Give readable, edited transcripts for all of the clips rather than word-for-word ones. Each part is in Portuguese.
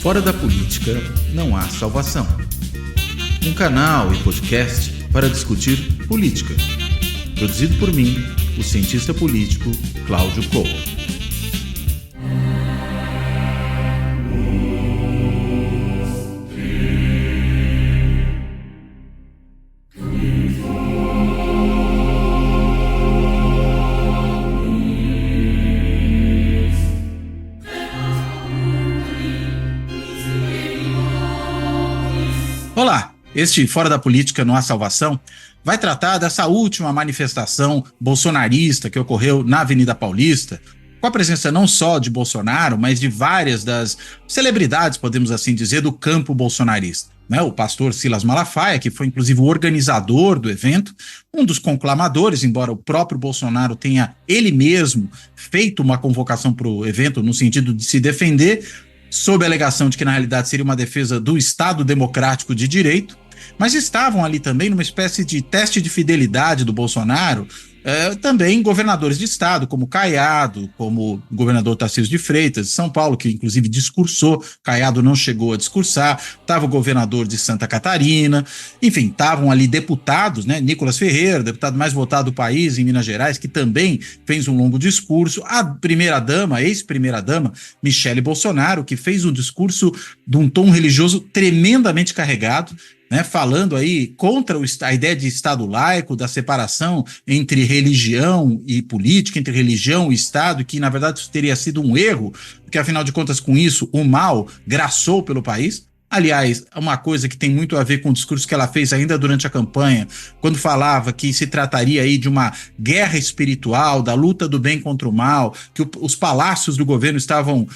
Fora da política não há salvação. Um canal e podcast para discutir política. Produzido por mim, o cientista político Cláudio Couto. Olá, este Fora da Política Não Há Salvação vai tratar dessa última manifestação bolsonarista que ocorreu na Avenida Paulista, com a presença não só de Bolsonaro, mas de várias das celebridades, podemos assim dizer, do campo bolsonarista. O pastor Silas Malafaia, que foi inclusive o organizador do evento, um dos conclamadores, embora o próprio Bolsonaro tenha ele mesmo feito uma convocação para o evento no sentido de se defender, sob a alegação de que na realidade seria uma defesa do Estado Democrático de Direito, mas estavam ali também numa espécie de teste de fidelidade do Bolsonaro, também governadores de estado, como Caiado, como o governador Tarcísio de Freitas de São Paulo, que inclusive discursou, Caiado não chegou a discursar, estava o governador de Santa Catarina, enfim, estavam ali deputados, Nicolas Ferreira, deputado mais votado do país em Minas Gerais, que também fez um longo discurso, a primeira-dama, ex-primeira-dama, Michele Bolsonaro, que fez um discurso de um tom religioso tremendamente carregado, falando aí contra a ideia de Estado laico, da separação entre religião e política, entre religião e Estado, que na verdade isso teria sido um erro, porque afinal de contas com isso o mal graçou pelo país. Aliás, uma coisa que tem muito a ver com o discurso que ela fez ainda durante a campanha, quando falava que se trataria aí de uma guerra espiritual, da luta do bem contra o mal, que os palácios do governo estavam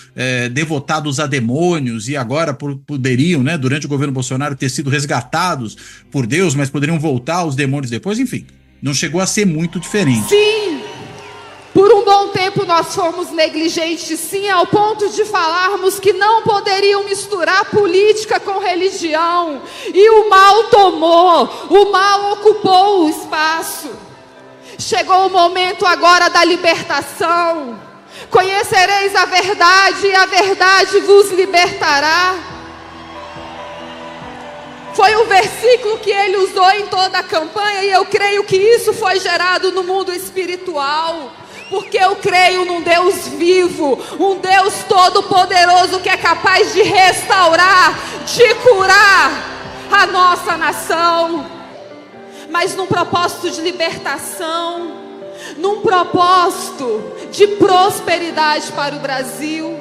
devotados a demônios e agora poderiam, durante o governo Bolsonaro, ter sido resgatados por Deus, mas poderiam voltar aos demônios depois, enfim, não chegou a ser muito diferente. Sim! Por um bom tempo nós fomos negligentes, sim, ao ponto de falarmos que não poderiam misturar política com religião. E o mal tomou, o mal ocupou o espaço. Chegou o momento agora da libertação. Conhecereis a verdade e a verdade vos libertará. Foi um versículo que ele usou em toda a campanha e eu creio que isso foi gerado no mundo espiritual. Porque eu creio num Deus vivo, um Deus todo-poderoso que é capaz de restaurar, de curar a nossa nação. Mas num propósito de libertação, num propósito de prosperidade para o Brasil,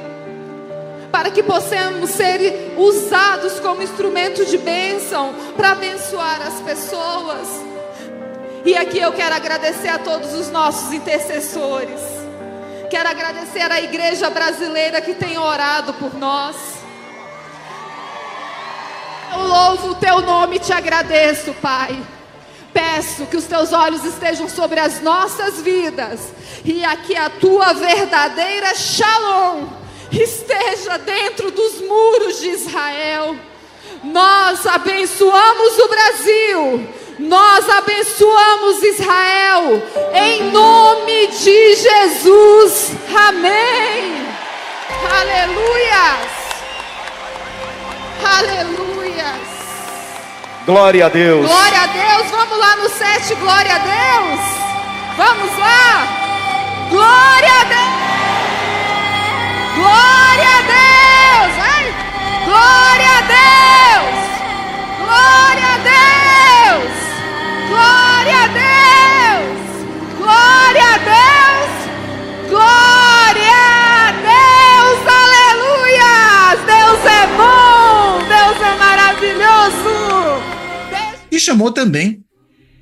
para que possamos ser usados como instrumento de bênção para abençoar as pessoas. E aqui eu quero agradecer a todos os nossos intercessores. Quero agradecer à igreja brasileira que tem orado por nós. Eu louvo o teu nome e te agradeço, Pai. Peço que os teus olhos estejam sobre as nossas vidas e aqui a tua verdadeira Shalom esteja dentro dos muros de Israel. Nós abençoamos o Brasil. Nós abençoamos Israel, em nome de Jesus, amém, aleluias, aleluias, glória a Deus, vamos lá no 7, glória a Deus, vamos lá, glória a Deus, glória a Deus, ai, glória a Deus, glória a Deus. Glória a Deus! Glória a Deus! Glória a Deus! Aleluia! Deus é bom! Deus é maravilhoso! E chamou também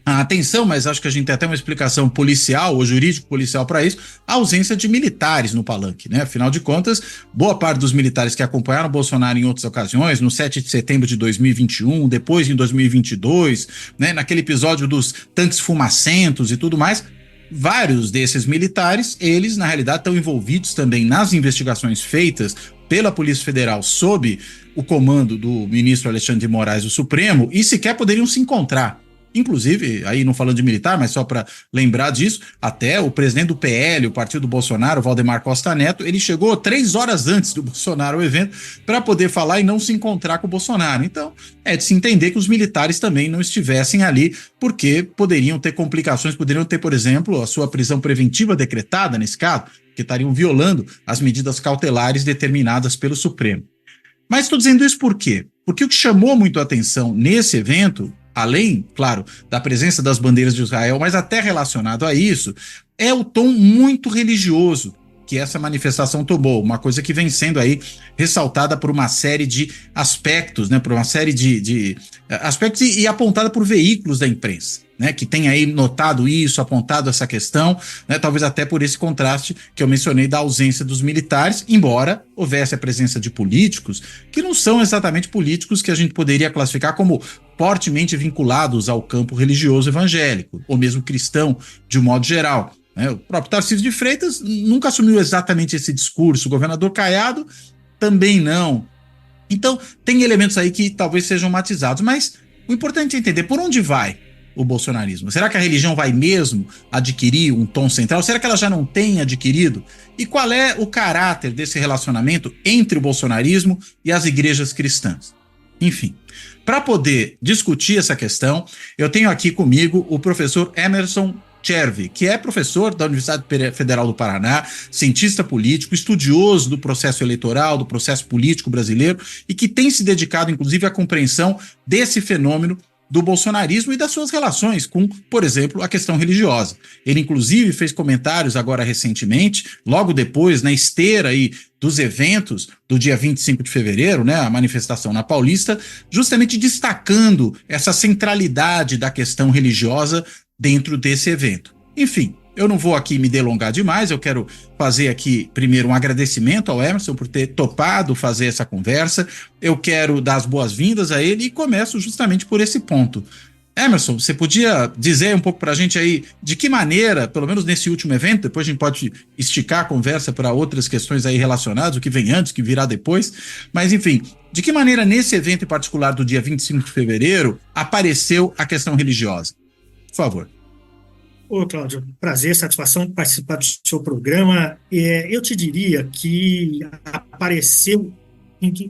a atenção, mas acho que a gente tem até uma explicação policial ou jurídico-policial para isso, a ausência de militares no palanque, Afinal de contas, boa parte dos militares que acompanharam Bolsonaro em outras ocasiões, no 7 de setembro de 2021, depois em 2022, naquele episódio dos tanques fumacentos e tudo mais, vários desses militares, eles na realidade estão envolvidos também nas investigações feitas pela Polícia Federal sob o comando do ministro Alexandre de Moraes do Supremo e sequer poderiam se encontrar. inclusive, aí não falando de militar, mas só para lembrar disso, até o presidente do PL, o partido do Bolsonaro, Valdemar Costa Neto, ele chegou 3 horas antes do Bolsonaro ao evento para poder falar e não se encontrar com o Bolsonaro. Então, é de se entender que os militares também não estivessem ali, porque poderiam ter complicações, poderiam ter, por exemplo, a sua prisão preventiva decretada nesse caso, que estariam violando as medidas cautelares determinadas pelo Supremo. Mas estou dizendo isso por quê? Porque o que chamou muito a atenção nesse evento, além, claro, da presença das bandeiras de Israel, mas até relacionado a isso, é o tom muito religioso que essa manifestação tomou, uma coisa que vem sendo aí ressaltada por uma série de aspectos, né, por uma série de aspectos e apontada por veículos da imprensa, né, que tem aí notado isso, apontado essa questão, né, talvez até por esse contraste que eu mencionei da ausência dos militares, embora houvesse a presença de políticos que não são exatamente políticos que a gente poderia classificar como fortemente vinculados ao campo religioso evangélico, ou mesmo cristão, de um modo geral. O próprio Tarcísio de Freitas nunca assumiu exatamente esse discurso, o governador Caiado também não. Então, tem elementos aí que talvez sejam matizados, mas o importante é entender por onde vai o bolsonarismo. Será que a religião vai mesmo adquirir um tom central? Será que ela já não tem adquirido? E qual é o caráter desse relacionamento entre o bolsonarismo e as igrejas cristãs? Enfim, para poder discutir essa questão, eu tenho aqui comigo o professor Emerson Chervi, que é professor da Universidade Federal do Paraná, cientista político, estudioso do processo eleitoral, do processo político brasileiro e que tem se dedicado, inclusive, à compreensão desse fenômeno do bolsonarismo e das suas relações com, por exemplo, a questão religiosa. Ele, inclusive, fez comentários agora recentemente, logo depois, na esteira aí dos eventos do dia 25 de fevereiro, né, a manifestação na Paulista, justamente destacando essa centralidade da questão religiosa dentro desse evento. Enfim, eu não vou aqui me delongar demais, eu quero fazer aqui primeiro um agradecimento ao Emerson por ter topado fazer essa conversa, eu quero dar as boas-vindas a ele e começo justamente por esse ponto. Emerson, você podia dizer um pouco para a gente aí de que maneira, pelo menos nesse último evento, depois a gente pode esticar a conversa para outras questões aí relacionadas, o que vem antes, o que virá depois, mas enfim, de que maneira nesse evento em particular do dia 25 de fevereiro apareceu a questão religiosa? Por favor. Ô, Cláudio, prazer, satisfação participar do seu programa. Eu te diria que apareceu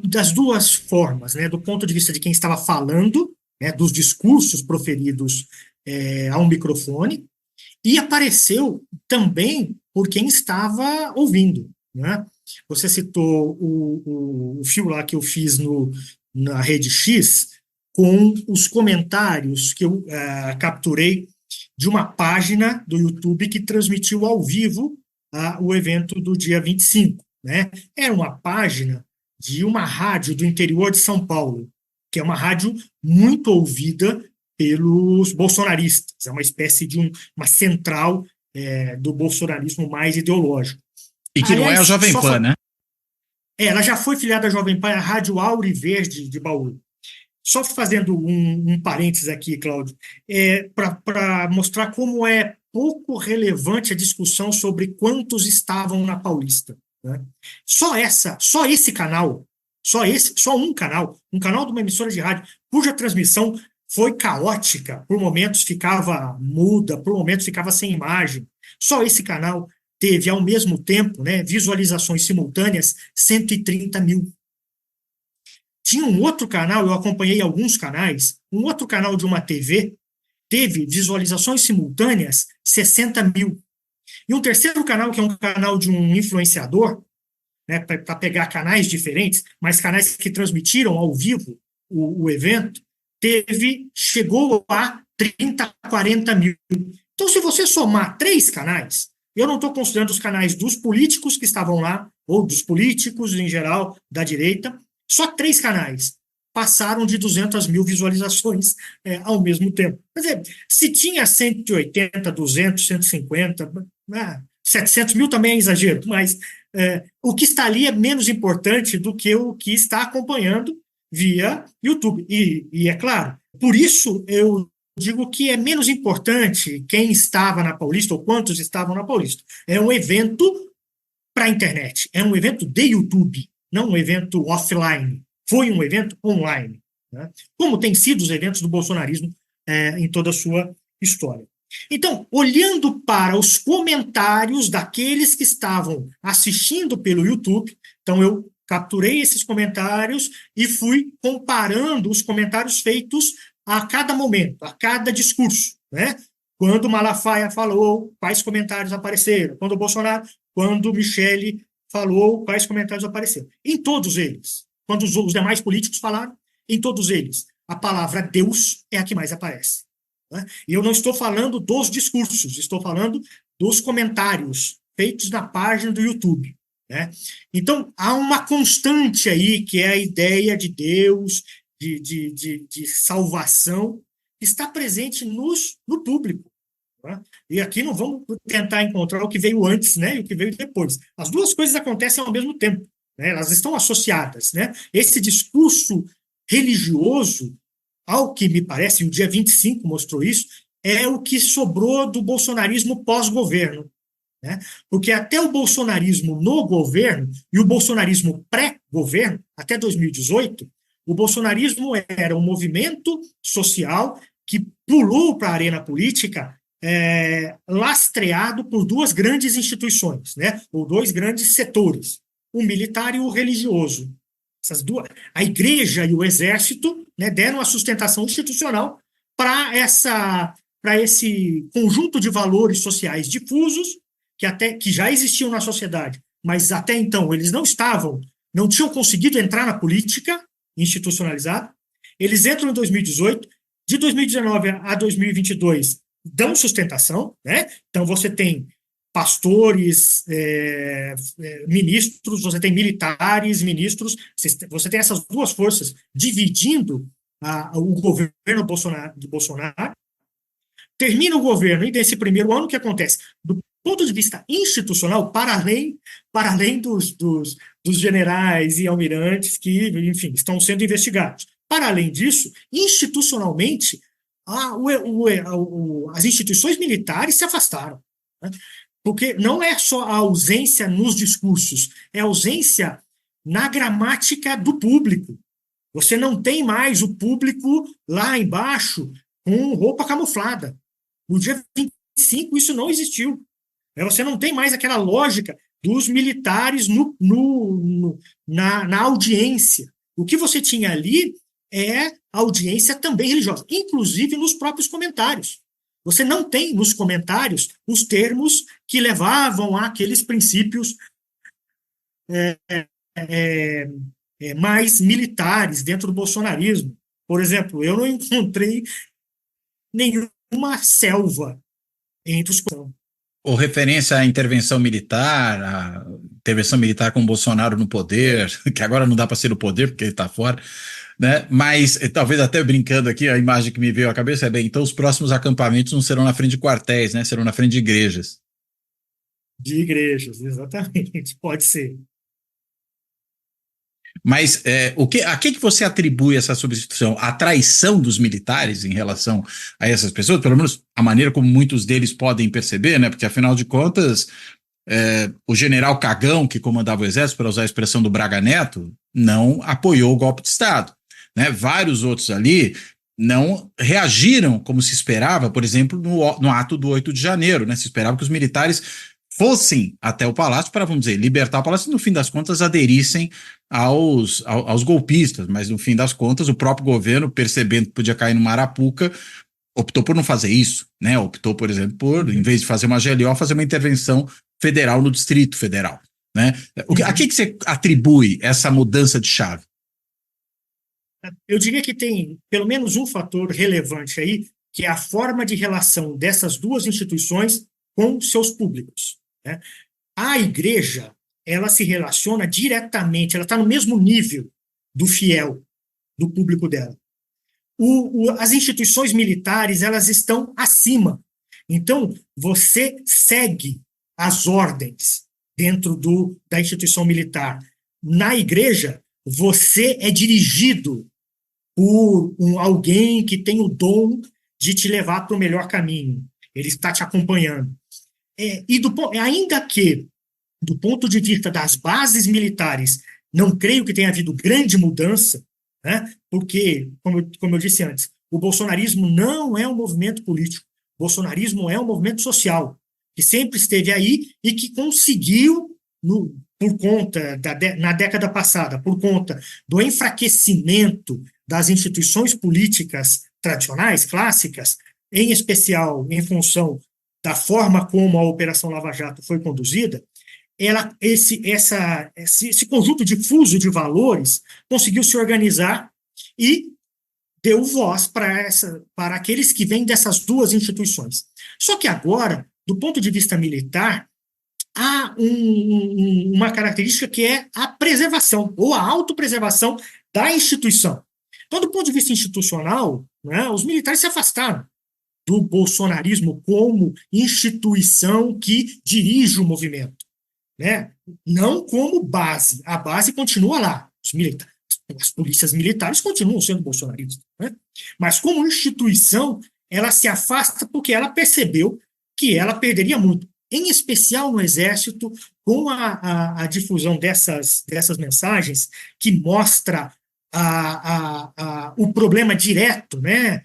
das duas formas, né? Do ponto de vista de quem estava falando, né, dos discursos proferidos a um microfone, e apareceu também por quem estava ouvindo, né? Você citou o fio lá que eu fiz na Rede X, com os comentários que eu capturei de uma página do YouTube que transmitiu ao vivo o evento do dia 25. Né? Era uma página de uma rádio do interior de São Paulo, que é uma rádio muito ouvida pelos bolsonaristas. É uma espécie de uma central do bolsonarismo mais ideológico. E que não é a Jovem Pan, né? Ela já foi filiada à Jovem Pan, a Rádio Auriverde de Bauru. Só fazendo um parênteses aqui, Cláudio, para mostrar como é pouco relevante a discussão sobre quantos estavam na Paulista. Né? Só esse canal, só um canal de uma emissora de rádio, cuja transmissão foi caótica, por momentos ficava muda, por momentos ficava sem imagem. Só esse canal teve, ao mesmo tempo, né, visualizações simultâneas, 130 mil. Tinha um outro canal, eu acompanhei alguns canais, um outro canal de uma TV teve visualizações simultâneas 60 mil. E um terceiro canal, que é um canal de um influenciador, né, para pegar canais diferentes, mas canais que transmitiram ao vivo o evento, chegou a 30, 40 mil. Então, se você somar 3 canais, eu não estou considerando os canais dos políticos que estavam lá, ou dos políticos em geral, da direita, só 3 canais passaram de 200 mil visualizações ao mesmo tempo. Quer dizer, se tinha 180, 200, 150, 700 mil também é exagero, mas o que está ali é menos importante do que o que está acompanhando via YouTube. E é claro, por isso eu digo que é menos importante quem estava na Paulista ou quantos estavam na Paulista. É um evento para a internet, é um evento de YouTube, não um evento offline. Foi um evento online. Né? Como tem sido os eventos do bolsonarismo em toda a sua história. Então, olhando para os comentários daqueles que estavam assistindo pelo YouTube, então eu capturei esses comentários e fui comparando os comentários feitos a cada momento, a cada discurso, né? Quando Malafaia falou, quais comentários apareceram? Quando Bolsonaro, quando Michele falou, quais comentários apareceram? Em todos eles. Quando os demais políticos falaram, em todos eles, a palavra Deus é a que mais aparece. Né? E eu não estou falando dos discursos, estou falando dos comentários feitos na página do YouTube. Né? Então, há uma constante aí, que é a ideia de Deus, de salvação, que está presente no público. Né? E aqui não vamos tentar encontrar o que veio antes, né, e o que veio depois. As duas coisas acontecem ao mesmo tempo. Né? Elas estão associadas. Né? Esse discurso religioso, ao que me parece, e o dia 25 mostrou isso, é o que sobrou do bolsonarismo pós-governo. Né? Porque até o bolsonarismo no governo e o bolsonarismo pré-governo, até 2018, o bolsonarismo era um movimento social que pulou para a arena política lastreado por duas grandes instituições, né? Ou dois grandes setores, o militar e o religioso. Essas duas, a igreja e o exército, né, deram a sustentação institucional para esse conjunto de valores sociais difusos que já existiam na sociedade, mas até então eles não tinham conseguido entrar na política institucionalizada. Eles entram em 2018, de 2019 a 2022 dão sustentação, né? Então você tem pastores, ministros, você tem militares, ministros, você tem essas duas forças dividindo o governo de Bolsonaro. Termina o governo e nesse primeiro ano o que acontece? Do ponto de vista institucional, para além dos generais e almirantes que, enfim, estão sendo investigados. Para além disso, institucionalmente, as instituições militares se afastaram. Né? Porque não é só a ausência nos discursos, é a ausência na gramática do público. Você não tem mais o público lá embaixo com roupa camuflada. No dia 25, isso não existiu. Você não tem mais aquela lógica dos militares na audiência. O que você tinha ali é audiência também religiosa, inclusive nos próprios comentários. Você não tem nos comentários os termos que levavam àqueles princípios mais militares dentro do bolsonarismo. Por exemplo, eu não encontrei nenhuma selva entre os... Ou referência à intervenção militar, a intervenção militar com o Bolsonaro no poder, que agora não dá para ser no poder porque ele está fora, né? Mas talvez até brincando aqui, a imagem que me veio à cabeça é então os próximos acampamentos não serão na frente de quartéis, né? Serão na frente de igrejas. De igrejas, exatamente, pode ser. Mas a que você atribui essa substituição? A traição dos militares em relação a essas pessoas? Pelo menos a maneira como muitos deles podem perceber, né? Porque, afinal de contas, o general Cagão, que comandava o exército, para usar a expressão do Braga Neto, não apoiou o golpe de Estado. Né? Vários outros ali não reagiram como se esperava, por exemplo, no ato do 8 de janeiro. Né? Se esperava que os militares fossem até o palácio para, vamos dizer, libertar o palácio e, no fim das contas, aderissem aos golpistas, mas, no fim das contas, o próprio governo, percebendo que podia cair numa arapuca, optou por não fazer isso, né? Optou, por exemplo, por, em vez de fazer uma GLO, fazer uma intervenção federal no Distrito Federal, né? A que você atribui essa mudança de chave? Eu diria que tem pelo menos um fator relevante aí, que é a forma de relação dessas duas instituições com seus públicos. Né? A igreja, ela se relaciona diretamente, ela está no mesmo nível do fiel, do público dela. As instituições militares, elas estão acima. Então, você segue as ordens dentro da instituição militar. Na igreja, você é dirigido por alguém que tem o dom de te levar para o melhor caminho. Ele está te acompanhando. Ainda que, do ponto de vista das bases militares, não creio que tenha havido grande mudança, né? Porque, como eu disse antes, o bolsonarismo não é um movimento político. O bolsonarismo é um movimento social, que sempre esteve aí e que conseguiu, por conta, na década passada, por conta do enfraquecimento das instituições políticas tradicionais, clássicas, em especial em função da forma como a Operação Lava Jato foi conduzida, esse conjunto difuso de valores conseguiu se organizar e deu voz para aqueles que vêm dessas duas instituições. Só que agora, do ponto de vista militar, há uma característica que é a preservação, ou a autopreservação da instituição. Então, do ponto de vista institucional, né, os militares se afastaram do bolsonarismo como instituição que dirige o movimento, né? Não como base. A base continua lá. As polícias militares continuam sendo bolsonaristas, né? Mas como instituição, ela se afasta porque ela percebeu que ela perderia muito, em especial no Exército, com a difusão dessas mensagens que mostra o problema direto, né?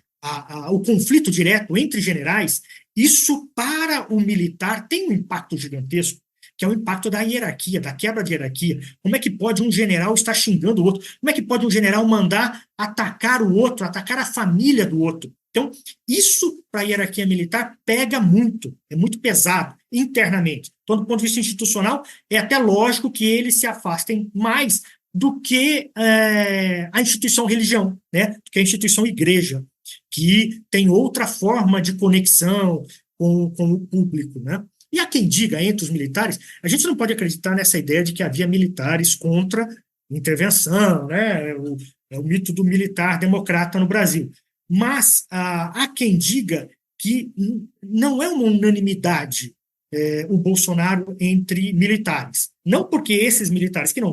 O conflito direto entre generais. Isso, para o militar, tem um impacto gigantesco, que é o impacto da hierarquia, da quebra de hierarquia. Como é que pode um general estar xingando o outro? Como é que pode um general mandar atacar o outro, atacar a família do outro? Então, isso, para a hierarquia militar, pega muito, é muito pesado internamente. Então, do ponto de vista institucional, é até lógico que eles se afastem mais do que a instituição religião, né? Do que a instituição igreja, que tem outra forma de conexão com o público, né? E há quem diga, entre os militares, a gente não pode acreditar nessa ideia de que havia militares contra intervenção, né? O mito do militar democrata no Brasil. Mas há quem diga que não é uma unanimidade o Bolsonaro entre militares. Não porque esses militares que não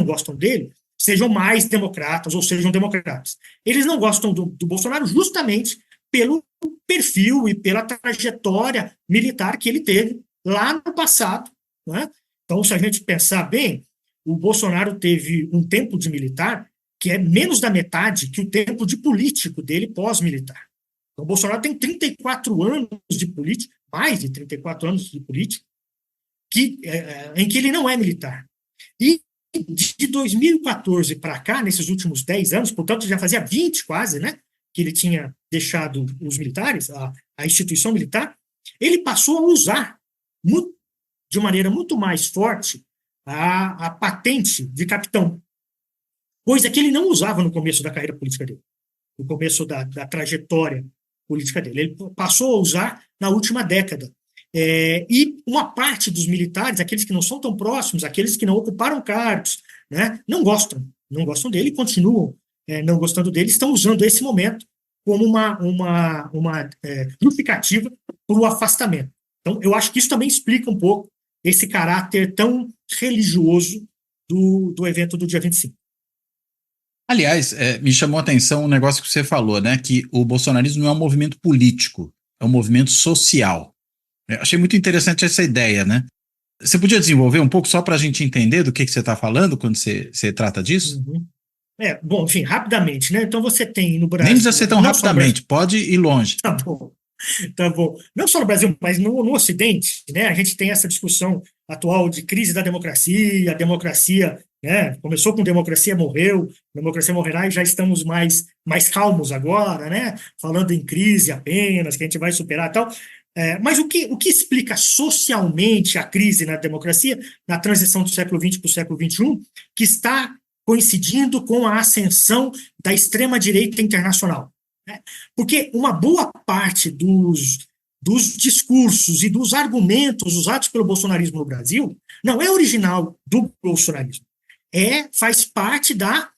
gostam dele sejam mais democratas ou sejam democratas. Eles não gostam do Bolsonaro justamente pelo perfil e pela trajetória militar que ele teve lá no passado, né? Então, se a gente pensar bem, o Bolsonaro teve um tempo de militar que é menos da metade que o tempo de político dele pós-militar. Então, o Bolsonaro tem 34 anos de política, mais de 34 anos de política, em que ele não é militar. E de 2014 para cá, nesses últimos 10 anos, portanto, já fazia 20 quase, né, que ele tinha deixado os militares, a instituição militar, ele passou a usar de maneira muito mais forte a patente de capitão, coisa que ele não usava no começo da carreira política dele, no começo da trajetória política dele. Ele passou a usar na última década. E uma parte dos militares, aqueles que não são tão próximos, aqueles que não ocuparam cargos, né, não gostam dele, continuam não gostando dele, estão usando esse momento como uma justificativa para o afastamento. Então, eu acho que isso também explica um pouco esse caráter tão religioso do evento do dia 25. Aliás, me chamou a atenção um negócio que você falou, né? Que o bolsonarismo não é um movimento político, é um movimento social. Eu achei muito interessante essa ideia, né? Você podia desenvolver um pouco só para a gente entender do que você está falando quando você trata disso? Uhum. Bom, enfim, rapidamente, né? Então você tem no Brasil... Nem precisa ser tão rapidamente, pode ir longe. Tá bom. Tá bom. Não só no Brasil, mas no Ocidente, né? A gente tem essa discussão atual de crise da democracia, a democracia, né? Começou com democracia morrerá e já estamos mais calmos agora, né? Falando em crise apenas, que a gente vai superar e tal. Mas o que explica socialmente a crise na democracia, na transição do século XX para o século XXI, que está coincidindo com a ascensão da extrema-direita internacional? Porque uma boa parte dos discursos e dos argumentos usados pelo bolsonarismo no Brasil não é original do bolsonarismo, faz parte da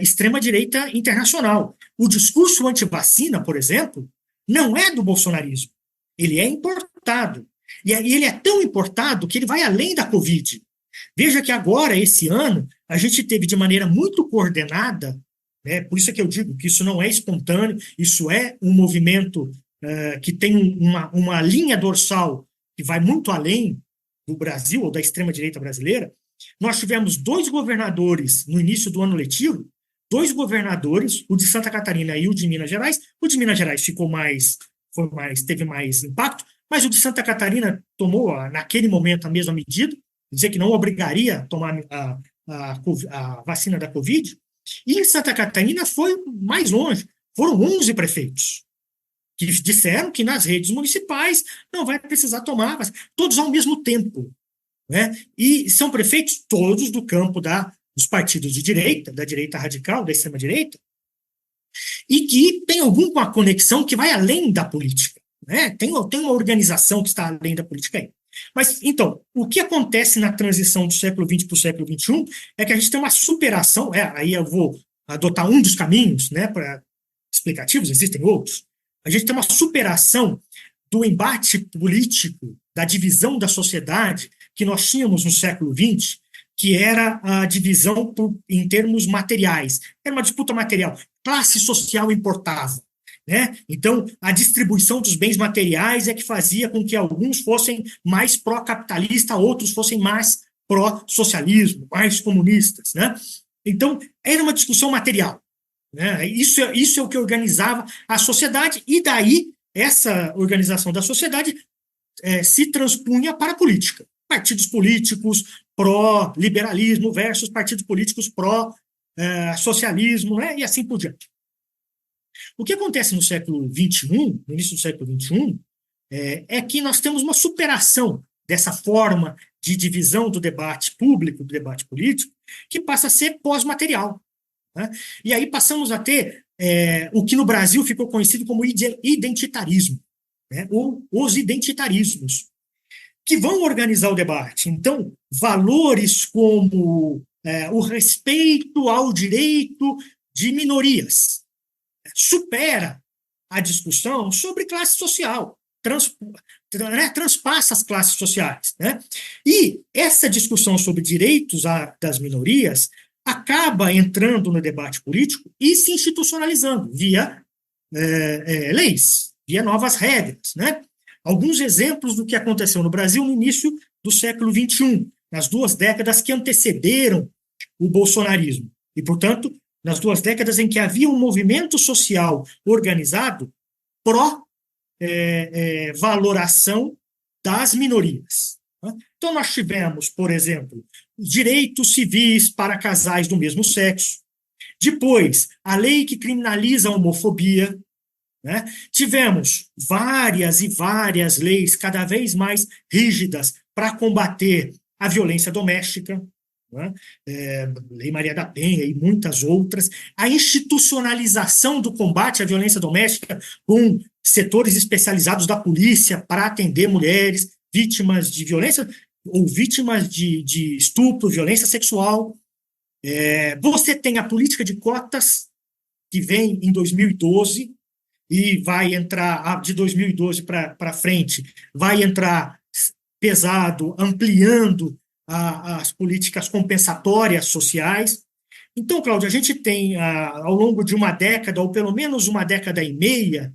extrema-direita internacional. O discurso antivacina, por exemplo, não é do bolsonarismo, ele é importado. E ele é tão importado que ele vai além da Covid. Veja que agora, esse ano, a gente teve de maneira muito coordenada, né, por isso é que eu digo que isso não é espontâneo, isso é um movimento que tem uma linha dorsal que vai muito além do Brasil ou da extrema-direita brasileira. Nós tivemos 2 governadores no início do ano letivo dois governadores, o de Santa Catarina e o de Minas Gerais. O de Minas Gerais teve mais impacto, mas o de Santa Catarina tomou, naquele momento, a mesma medida, dizer que não obrigaria a tomar a vacina da Covid. E em Santa Catarina foi mais longe, foram 11 prefeitos que disseram que nas redes municipais não vai precisar tomar, todos ao mesmo tempo, né? E são prefeitos todos do campo dos partidos de direita, da direita radical, da extrema-direita, e que tem alguma conexão que vai além da política, né? Tem uma organização que está além da política aí. Mas, então, o que acontece na transição do século XX para o século XXI é que a gente tem uma superação, aí eu vou adotar um dos caminhos, né, para explicativos, existem outros. A gente tem uma superação do embate político, da divisão da sociedade que nós tínhamos no século XX, que era a divisão em termos materiais. Era uma disputa material. Classe social importava, né? Então, a distribuição dos bens materiais é que fazia com que alguns fossem mais pró-capitalista, outros fossem mais pró-socialismo, mais comunistas, né? Então, era uma discussão material, né? Isso é o que organizava a sociedade, e daí essa organização da sociedade se transpunha para a política. Partidos políticos pró-liberalismo versus partidos políticos pró-socialismo, né? E assim por diante. O que acontece no século XXI, no início do século XXI, é que nós temos uma superação dessa forma de divisão do debate público, do debate político, que passa a ser pós-material, né? E aí passamos a ter o que no Brasil ficou conhecido como identitarismo, né? Ou os identitarismos, que vão organizar o debate. Então, valores como o respeito ao direito de minorias supera a discussão sobre classe social, transpassa as classes sociais, né? E essa discussão sobre direitos das minorias acaba entrando no debate político e se institucionalizando via leis, via novas regras, né? Alguns exemplos do que aconteceu no Brasil no início do século XXI, nas 2 décadas que antecederam o bolsonarismo. E, portanto, nas 2 décadas em que havia um movimento social organizado pró-valoração das minorias. Então, nós tivemos, por exemplo, direitos civis para casais do mesmo sexo. Depois, a lei que criminaliza a homofobia, né? Tivemos várias e várias leis cada vez mais rígidas para combater a violência doméstica, né? Lei Maria da Penha e muitas outras. A institucionalização do combate à violência doméstica com setores especializados da polícia para atender mulheres vítimas de violência ou vítimas de estupro, violência sexual. Você tem a política de cotas, que vem em 2012, e vai entrar, de 2012 para frente, vai entrar pesado, ampliando as políticas compensatórias sociais. Então, Cláudio, a gente tem, ao longo de uma década, ou pelo menos uma década e meia,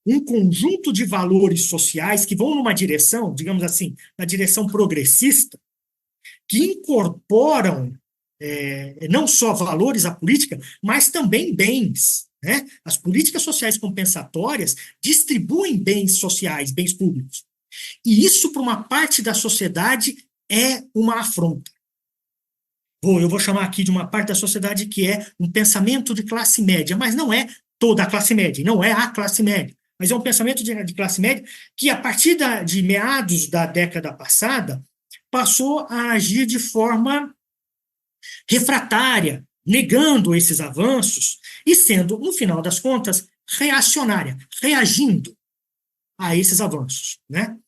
um conjunto de valores sociais que vão numa direção, digamos assim, na direção progressista, que incorporam não só valores à política, mas também bens, né? As políticas sociais compensatórias distribuem bens sociais, bens públicos. E isso, para uma parte da sociedade, é uma afronta. Eu vou chamar aqui de uma parte da sociedade que é um pensamento de classe média, mas não é toda a classe média, não é a classe média, mas é um pensamento de classe média que, a partir de meados da década passada, passou a agir de forma refratária, negando esses avanços e sendo, no final das contas, reacionária, reagindo a esses avanços, né?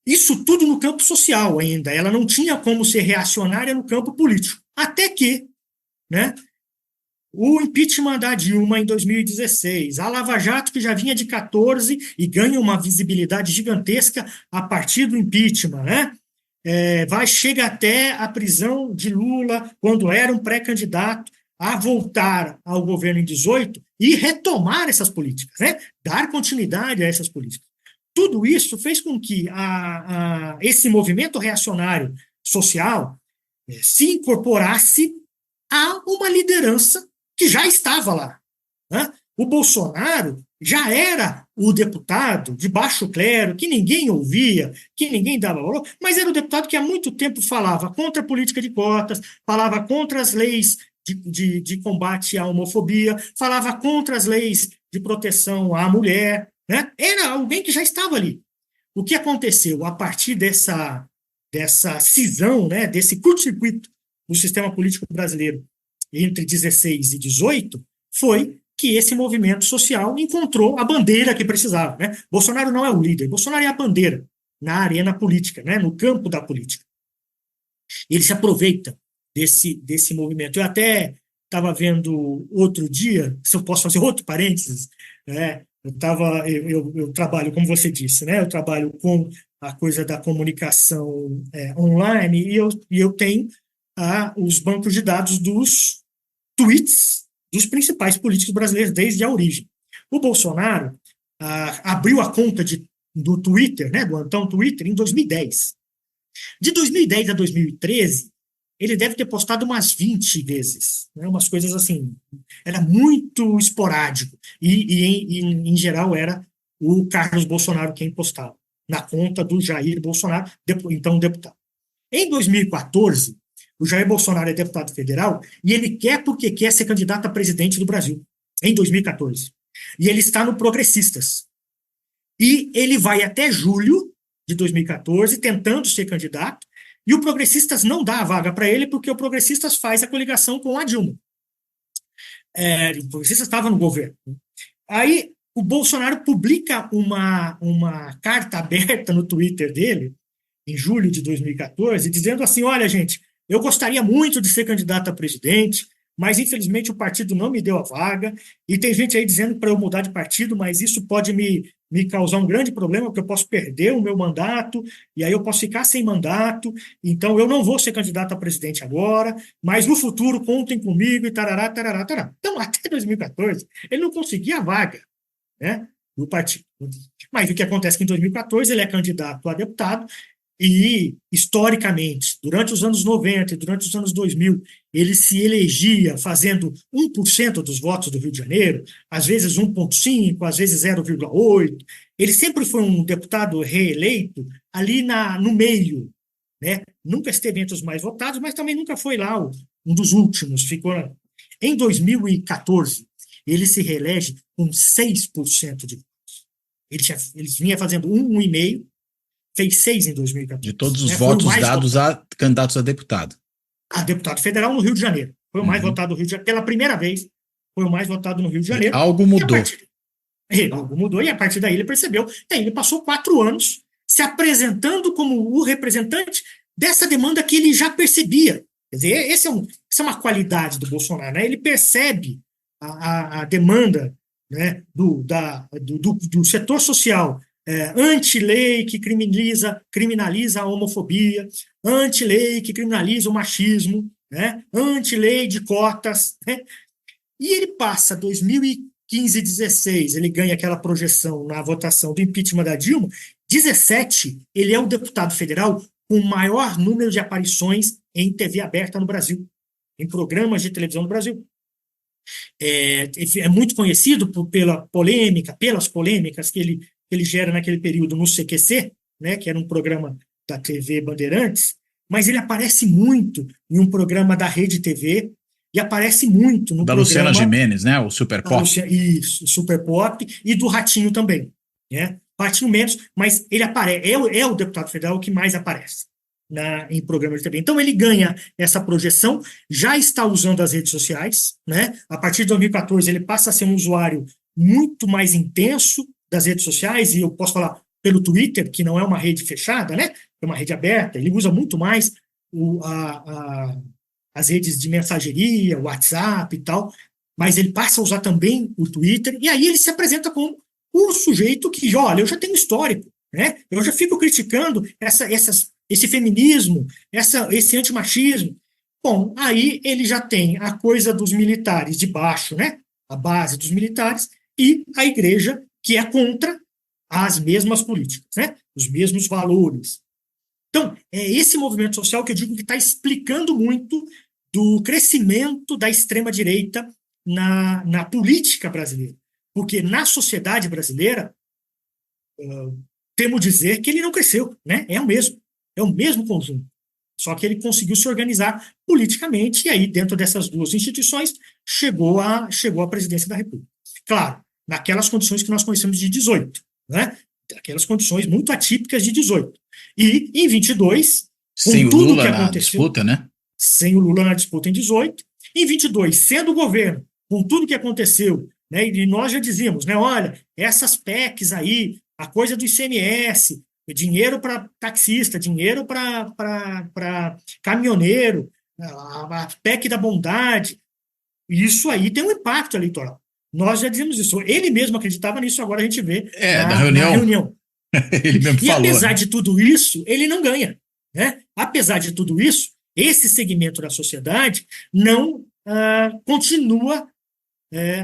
Isso tudo no campo social ainda. Ela não tinha como ser reacionária no campo político. Até que, né, o impeachment da Dilma em 2016, a Lava Jato, que já vinha de 14 e ganha uma visibilidade gigantesca a partir do impeachment, né? Chega até a prisão de Lula, quando era um pré-candidato, a voltar ao governo em 18 e retomar essas políticas, né? Dar continuidade a essas políticas. Tudo isso fez com que esse movimento reacionário social se incorporasse a uma liderança que já estava lá, né? O Bolsonaro já era o deputado de baixo clero, que ninguém ouvia, que ninguém dava valor, mas era o deputado que há muito tempo falava contra a política de cotas, falava contra as leis de combate à homofobia, falava contra as leis de proteção à mulher, né? Era alguém que já estava ali. O que aconteceu a partir dessa cisão, né, desse curto-circuito do sistema político brasileiro entre 16 e 18, foi que esse movimento social encontrou a bandeira que precisava, né? Bolsonaro não é o líder, Bolsonaro é a bandeira na arena política, né, no campo da política. Ele se aproveita desse movimento. Eu até estava vendo outro dia, se eu posso fazer outro parênteses, né? Eu trabalho, como você disse, né? Eu trabalho com a coisa da comunicação online e eu tenho os bancos de dados dos tweets dos principais políticos brasileiros desde a origem. O Bolsonaro abriu a conta do Twitter, né, do então Twitter, em 2010. De 2010 a 2013, ele deve ter postado umas 20 vezes, né, umas coisas assim. Era muito esporádico. E em geral, era o Carlos Bolsonaro quem postava, na conta do Jair Bolsonaro, então deputado. Em 2014, o Jair Bolsonaro é deputado federal e ele quer porque quer ser candidato a presidente do Brasil, em 2014. E ele está no Progressistas. E ele vai até julho de 2014 tentando ser candidato, e o Progressistas não dá a vaga para ele porque o Progressistas faz a coligação com a Dilma. O Progressistas estava no governo. Aí o Bolsonaro publica uma carta aberta no Twitter dele, em julho de 2014, dizendo assim: olha, gente, eu gostaria muito de ser candidato a presidente, mas infelizmente o partido não me deu a vaga, e tem gente aí dizendo para eu mudar de partido, mas isso pode me causar um grande problema, porque eu posso perder o meu mandato, e aí eu posso ficar sem mandato, então eu não vou ser candidato a presidente agora, mas no futuro contem comigo, e tarará, tarará, tarará. Então, até 2014, ele não conseguia a vaga, né, do partido. Mas o que acontece é que em 2014 ele é candidato a deputado, e, historicamente, durante os anos 90 e durante os anos 2000, ele se elegia fazendo 1% dos votos do Rio de Janeiro, às vezes 1,5%, às vezes 0,8%. Ele sempre foi um deputado reeleito ali no meio, né? Nunca esteve entre os mais votados, mas também nunca foi lá um dos últimos. Ficou. Em 2014, ele se reelege com 6% de votos. Ele vinha fazendo 1,5%, fez 6 em 2014. De todos os votos dados a candidatos a deputado. A deputado federal no Rio de Janeiro. Foi o mais votado no Rio de Janeiro. Pela primeira vez, foi o mais votado no Rio de Janeiro. Algo mudou. Algo mudou, e a partir daí ele percebeu. E aí ele passou 4 anos se apresentando como o representante dessa demanda que ele já percebia. Quer dizer, essa é uma qualidade do Bolsonaro, né? Ele percebe a demanda, né, do setor social, anti-lei que criminaliza a homofobia, anti-lei que criminaliza o machismo, né, anti-lei de cotas, né? E ele passa 2015, 16, ele ganha aquela projeção na votação do impeachment da Dilma. 17, ele é o deputado federal com o maior número de aparições em TV aberta no Brasil, em programas de televisão no Brasil. É muito conhecido pelas polêmicas que ele gera naquele período no CQC, né, que era um programa da TV Bandeirantes, mas ele aparece muito em um programa da Rede TV e aparece muito no programa... Da Luciana Gimenez, né, o Super Pop. Isso, o Super Pop, e do Ratinho também, né? Ratinho menos, mas ele aparece, é o deputado federal que mais aparece em programas de TV. Então ele ganha essa projeção, já está usando as redes sociais, né? A partir de 2014 ele passa a ser um usuário muito mais intenso das redes sociais, e eu posso falar pelo Twitter, que não é uma rede fechada, né? É uma rede aberta. Ele usa muito mais as redes de mensageria, o WhatsApp e tal, mas ele passa a usar também o Twitter, e aí ele se apresenta como o sujeito que, olha, eu já tenho histórico, né? Eu já fico criticando esse feminismo, esse antimachismo. Bom, aí ele já tem a coisa dos militares de baixo, né? A base dos militares, e a igreja, que é contra as mesmas políticas, né? Os mesmos valores. Então, é esse movimento social que eu digo que está explicando muito do crescimento da extrema-direita na política brasileira. Porque na sociedade brasileira, temo dizer que ele não cresceu, né? É o mesmo conjunto. Só que ele conseguiu se organizar politicamente e aí, dentro dessas duas instituições, chegou à presidência da República. Claro, naquelas condições que nós conhecemos de 18, né? Aquelas condições muito atípicas de 18. E, em 22, sem com o tudo Lula que na aconteceu, disputa, né? sem o Lula na disputa em 18, em 22, sendo o governo, com tudo que aconteceu, né? E nós já dizíamos, né? Olha, essas PECs aí, a coisa do ICMS, dinheiro para taxista, dinheiro para caminhoneiro, a PEC da bondade, isso aí tem um impacto eleitoral. Nós já dizemos isso. Ele mesmo acreditava nisso, agora a gente vê Na na reunião, reunião. ele mesmo E falou. apesar Né? de tudo isso, ele não ganha. Né? Apesar de tudo isso, esse segmento da sociedade não continua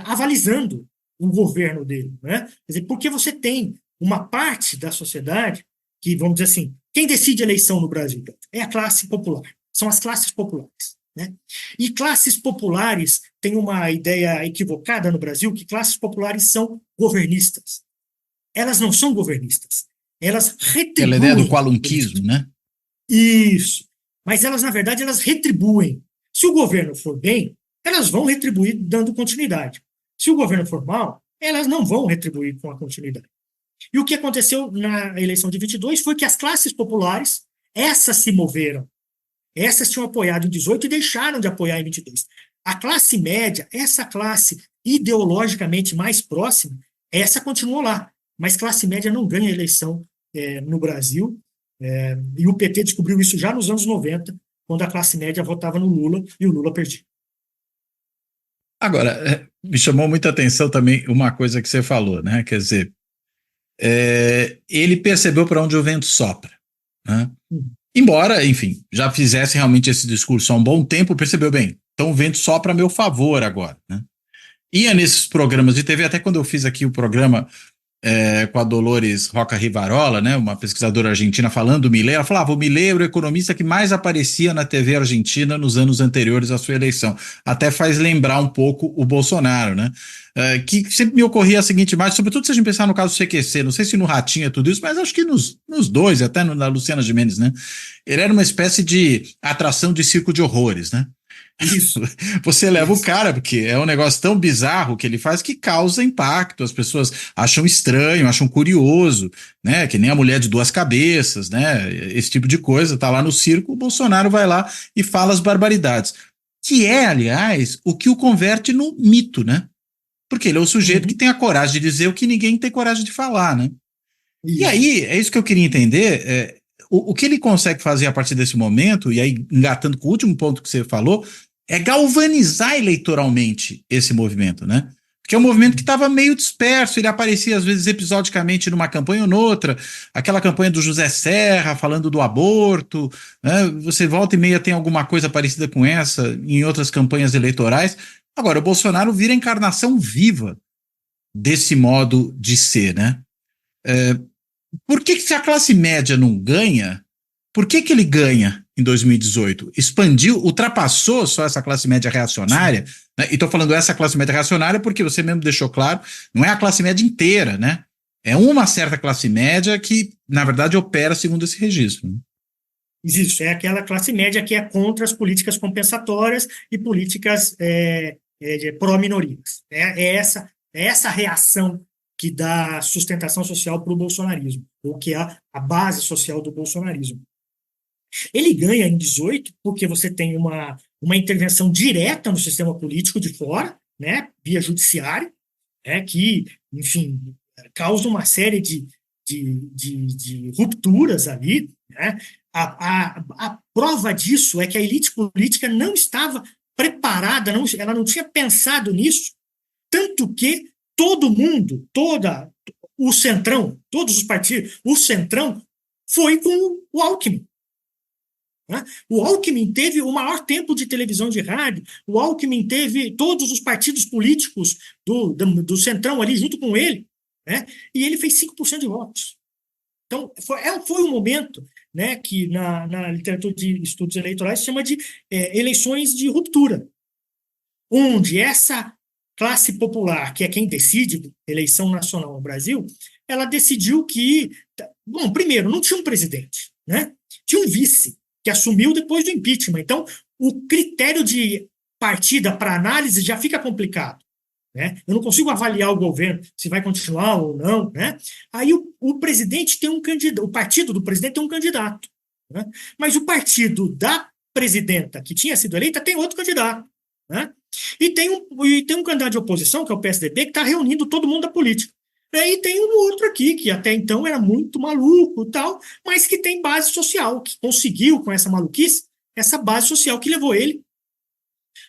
avalizando o governo dele. Né? Quer dizer, porque você tem uma parte da sociedade que, vamos dizer assim, quem decide a eleição no Brasil é a classe popular, são as classes populares. Né? E classes populares têm uma ideia equivocada no Brasil, que classes populares são governistas. Elas não são governistas, elas retribuem. Aquela ideia do qualunquismo, né? Isso. Mas elas, na verdade, elas retribuem. Se o governo for bem, elas vão retribuir dando continuidade. Se o governo for mal, elas não vão retribuir com a continuidade. E o que aconteceu na eleição de 22 foi que as classes populares, essas se moveram. Essas tinham apoiado em 18 e deixaram de apoiar em 22. A classe média, essa classe ideologicamente mais próxima, essa continuou lá. Mas classe média não ganha eleição no Brasil. E o PT descobriu isso já nos anos 90, quando a classe média votava no Lula e o Lula perdia. Agora, me chamou muita atenção também uma coisa que você falou, né? Quer dizer, ele percebeu para onde o vento sopra, né? Embora, enfim, já fizesse realmente esse discurso há um bom tempo, percebeu bem, então o vento sopra a meu favor agora, né? Ia nesses programas de TV, até quando eu fiz aqui o programa com a Dolores Roca Rivarola, né, uma pesquisadora argentina, falando do Milei, ela falava, o Milei era o economista que mais aparecia na TV argentina nos anos anteriores à sua eleição. Até faz lembrar um pouco o Bolsonaro, né? Que sempre me ocorria a seguinte imagem, sobretudo se a gente pensar no caso do CQC, não sei se no Ratinho é tudo isso, mas acho que nos dois, até na Luciana Gimenez, né? Ele era uma espécie de atração de circo de horrores, né? Isso. Você leva o cara, porque é um negócio tão bizarro que ele faz que causa impacto, as pessoas acham estranho, acham curioso, né? Que nem a mulher de duas cabeças, né? Esse tipo de coisa, tá lá no circo, o Bolsonaro vai lá e fala as barbaridades. Que é, aliás, o que o converte no mito, né? Porque ele é o sujeito que tem a coragem de dizer o que ninguém tem coragem de falar, né? Isso. E aí, é isso que eu queria entender, o que ele consegue fazer a partir desse momento, e aí engatando com o último ponto que você falou, é galvanizar eleitoralmente esse movimento, né? Porque é um movimento que estava meio disperso, ele aparecia às vezes episodicamente numa campanha ou noutra, aquela campanha do José Serra falando do aborto, né? Você volta e meia tem alguma coisa parecida com essa em outras campanhas eleitorais. Agora, o Bolsonaro vira a encarnação viva desse modo de ser, né? Por que se a classe média não ganha, por que ele ganha em 2018? Expandiu, ultrapassou só essa classe média reacionária, né? E estou falando essa classe média reacionária porque você mesmo deixou claro, não é a classe média inteira, né? É uma certa classe média que, na verdade, opera segundo esse registro. Né? Isso, é aquela classe média que é contra as políticas compensatórias e políticas pró-minorias. É essa reação que dá sustentação social para o bolsonarismo, ou que é a base social do bolsonarismo. Ele ganha em 18 porque você tem uma intervenção direta no sistema político de fora, né, via judiciário, que, enfim, causa uma série de rupturas ali. Né? A prova disso é que a elite política não estava preparada, ela não tinha pensado nisso, tanto que todo mundo, o Centrão, todos os partidos, o Centrão foi com o Alckmin. Né? O Alckmin teve o maior tempo de televisão de rádio, o Alckmin teve todos os partidos políticos do Centrão ali junto com ele, né? E ele fez 5% de votos. Então, foi um momento, né, que na literatura de estudos eleitorais se chama de eleições de ruptura, onde essa classe popular, que é quem decide eleição nacional no Brasil, ela decidiu que, bom, primeiro, não tinha um presidente, né? Tinha um vice, que assumiu depois do impeachment. Então, o critério de partida para análise já fica complicado. Né? Eu não consigo avaliar o governo se vai continuar ou não. Né? Aí o presidente tem um candidato, o partido do presidente tem um candidato. Né? Mas o partido da presidenta que tinha sido eleita tem outro candidato. Né? E tem um candidato de oposição, que é o PSDB, que está reunindo todo mundo da política. E tem um outro aqui, que até então era muito maluco e tal, mas que tem base social, que conseguiu, com essa maluquice, essa base social que levou ele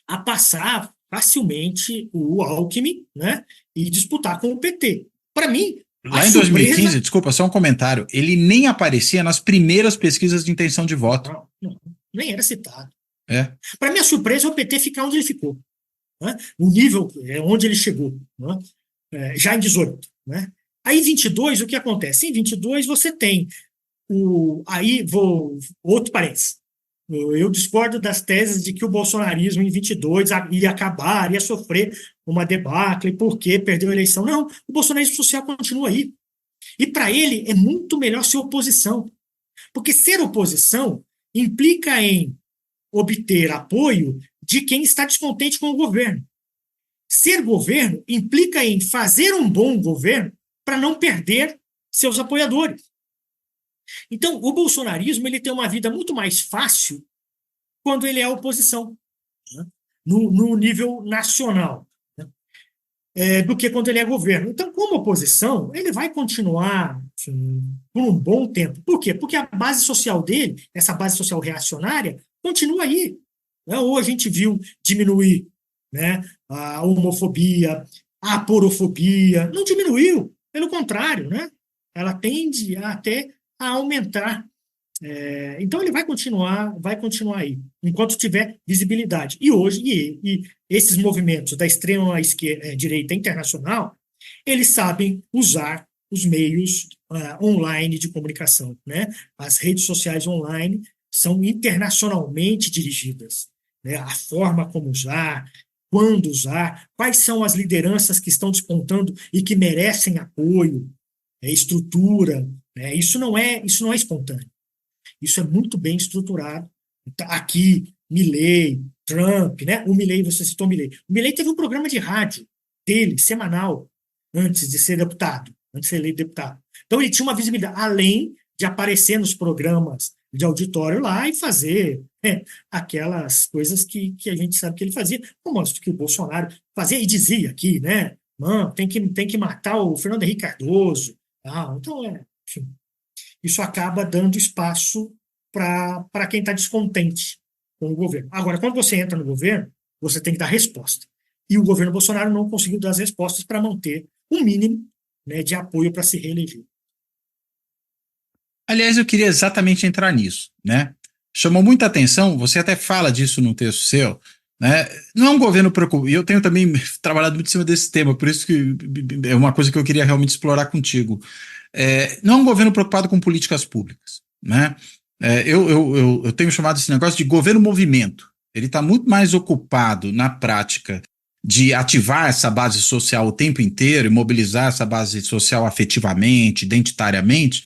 a passar facilmente o Alckmin, né, e disputar com o PT. Para mim, lá em 2015, desculpa, só um comentário, ele nem aparecia nas primeiras pesquisas de intenção de voto. Não, nem era citado. Para minha surpresa, é o PT ficar onde ele ficou. Né? O nível onde ele chegou. Né? Já em 18. Né? Aí, em 22, o que acontece? Em 22, você tem outro parênteses. Eu discordo das teses de que o bolsonarismo em 22 ia acabar, ia sofrer uma debacle, porque perdeu a eleição. Não, o bolsonarismo social continua aí. E para ele é muito melhor ser oposição. Porque ser oposição implica em obter apoio de quem está descontente com o governo. Ser governo implica em fazer um bom governo para não perder seus apoiadores. Então, o bolsonarismo ele tem uma vida muito mais fácil quando ele é oposição, né? no nível nacional, né? Do que quando ele é governo. Então, como oposição, ele vai continuar por um bom tempo. Por quê? Porque a base social dele, essa base social reacionária, continua aí. Né? Ou a gente viu diminuir, né, a homofobia, a aporofobia. Não diminuiu, pelo contrário, né? Ela tende até a aumentar. Então ele vai continuar aí, enquanto tiver visibilidade. E hoje, e esses movimentos da extrema direita internacional, eles sabem usar os meios online de comunicação. Né? As redes sociais online são internacionalmente dirigidas. Né? A forma como usar, quando usar, quais são as lideranças que estão despontando e que merecem apoio, estrutura. Isso não é espontâneo. Isso é muito bem estruturado. Aqui, Milley, Trump, né? O Milley, você citou o Milley. O Milley teve um programa de rádio dele, semanal, antes de ser deputado, antes de ser eleito deputado. Então ele tinha uma visibilidade, além de aparecer nos programas de auditório lá e fazer aquelas coisas que a gente sabe que ele fazia, como que o Bolsonaro fazia e dizia aqui, né? Mano, tem que matar o Fernando Henrique Cardoso. Então, enfim, isso acaba dando espaço para quem está descontente com o governo. Agora, quando você entra no governo, você tem que dar resposta. E o governo Bolsonaro não conseguiu dar as respostas para manter um mínimo, né, de apoio para se reeleger. Aliás, eu queria exatamente entrar nisso, né? Chamou muita atenção, você até fala disso no texto seu, né? Não é um governo preocupado, e eu tenho também trabalhado muito em cima desse tema, por isso que é uma coisa que eu queria realmente explorar contigo. Não é um governo preocupado com políticas públicas, né? Eu tenho chamado esse negócio de governo-movimento. Ele está muito mais ocupado na prática de ativar essa base social o tempo inteiro e mobilizar essa base social afetivamente, identitariamente,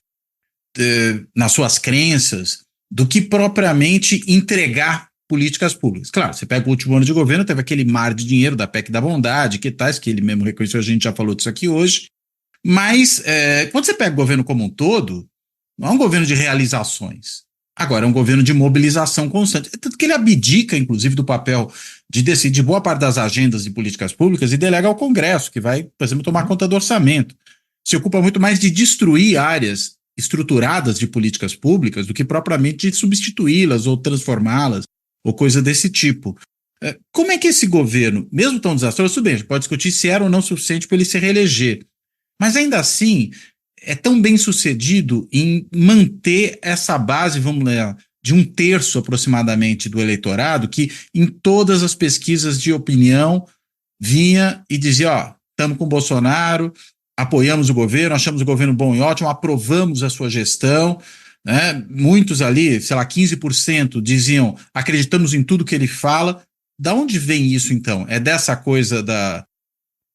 nas suas crenças, do que propriamente entregar políticas públicas. Claro, você pega o último ano de governo, teve aquele mar de dinheiro da PEC da bondade, que ele mesmo reconheceu, a gente já falou disso aqui hoje, mas quando você pega o governo como um todo, não é um governo de realizações, agora é um governo de mobilização constante, tanto que ele abdica, inclusive, do papel de decidir boa parte das agendas de políticas públicas e delega ao Congresso, que vai, por exemplo, tomar conta do orçamento. Se ocupa muito mais de destruir áreas estruturadas de políticas públicas do que propriamente de substituí-las ou transformá-las, ou coisa desse tipo. Como é que esse governo, mesmo tão desastroso, tudo bem, a gente pode discutir se era ou não suficiente para ele se reeleger, mas ainda assim é tão bem sucedido em manter essa base, vamos lá, de 1/3 aproximadamente do eleitorado, que em todas as pesquisas de opinião vinha e dizia, estamos com o Bolsonaro, apoiamos o governo, achamos o governo bom e ótimo, aprovamos a sua gestão, né? Muitos ali, sei lá, 15% diziam, acreditamos em tudo que ele fala. Da onde vem isso, então? É dessa coisa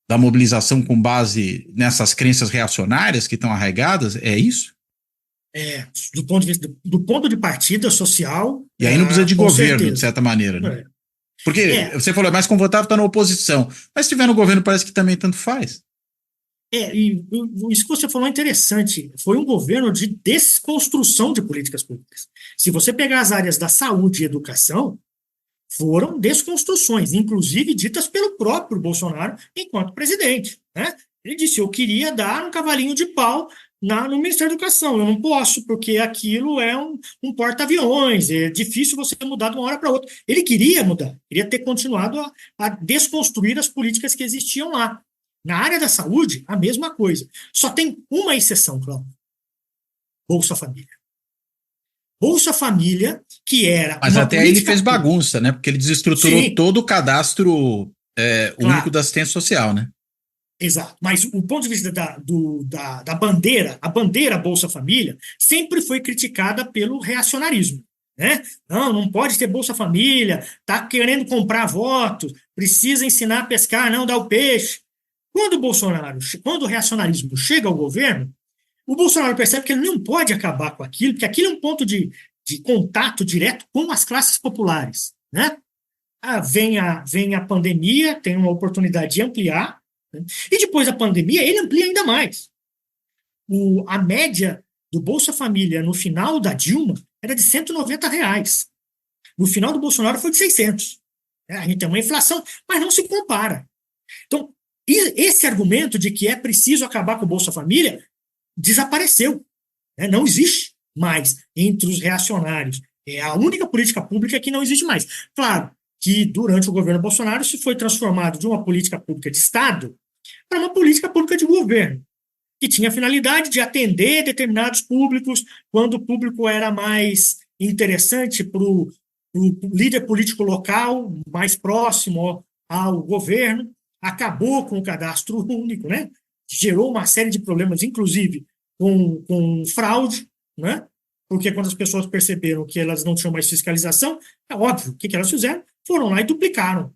da mobilização com base nessas crenças reacionárias que estão arraigadas? É isso? Do ponto de vista do ponto de partida social. E aí não precisa de com governo, certeza. de certa maneira, né? É. Porque você falou, é mais confortável estar na oposição. Mas se estiver no governo, parece que também tanto faz. Isso que você falou é interessante. Foi um governo de desconstrução de políticas públicas. Se você pegar as áreas da saúde e educação, foram desconstruções, inclusive ditas pelo próprio Bolsonaro enquanto presidente, né? Ele disse, eu queria dar um cavalinho de pau no Ministério da Educação, eu não posso, porque aquilo é um porta-aviões, é difícil você mudar de uma hora para outra. Ele queria mudar, queria ter continuado a desconstruir as políticas que existiam lá. Na área da saúde, a mesma coisa. Só tem uma exceção, Cláudio. Bolsa Família. Bolsa Família, que era. Mas até aí ele fez pública. bagunça, né? Porque ele desestruturou todo o cadastro único da assistência social, né? Exato. Mas o ponto de vista da bandeira, a bandeira Bolsa Família, sempre foi criticada pelo reacionarismo. Né? Não pode ter Bolsa Família, está querendo comprar votos, precisa ensinar a pescar, não dá o peixe. Quando o reacionarismo chega ao governo, o Bolsonaro percebe que ele não pode acabar com aquilo, porque aquilo é um ponto de contato direto com as classes populares. Né? Vem a pandemia, tem uma oportunidade de ampliar, né? E depois da pandemia, ele amplia ainda mais. A média do Bolsa Família no final da Dilma era de R$190. No final do Bolsonaro foi de 600. A gente tem uma inflação, mas não se compara. Então, esse argumento de que é preciso acabar com o Bolsa Família desapareceu. Né? Não existe mais entre os reacionários. É a única política pública que não existe mais. Claro que durante o governo Bolsonaro se foi transformado de uma política pública de Estado para uma política pública de governo, que tinha a finalidade de atender determinados públicos quando o público era mais interessante para o líder político local, mais próximo ao governo. Acabou com o cadastro único, né? Gerou uma série de problemas, inclusive com fraude, né? Porque quando as pessoas perceberam que elas não tinham mais fiscalização, é óbvio, o que elas fizeram? Foram lá e duplicaram.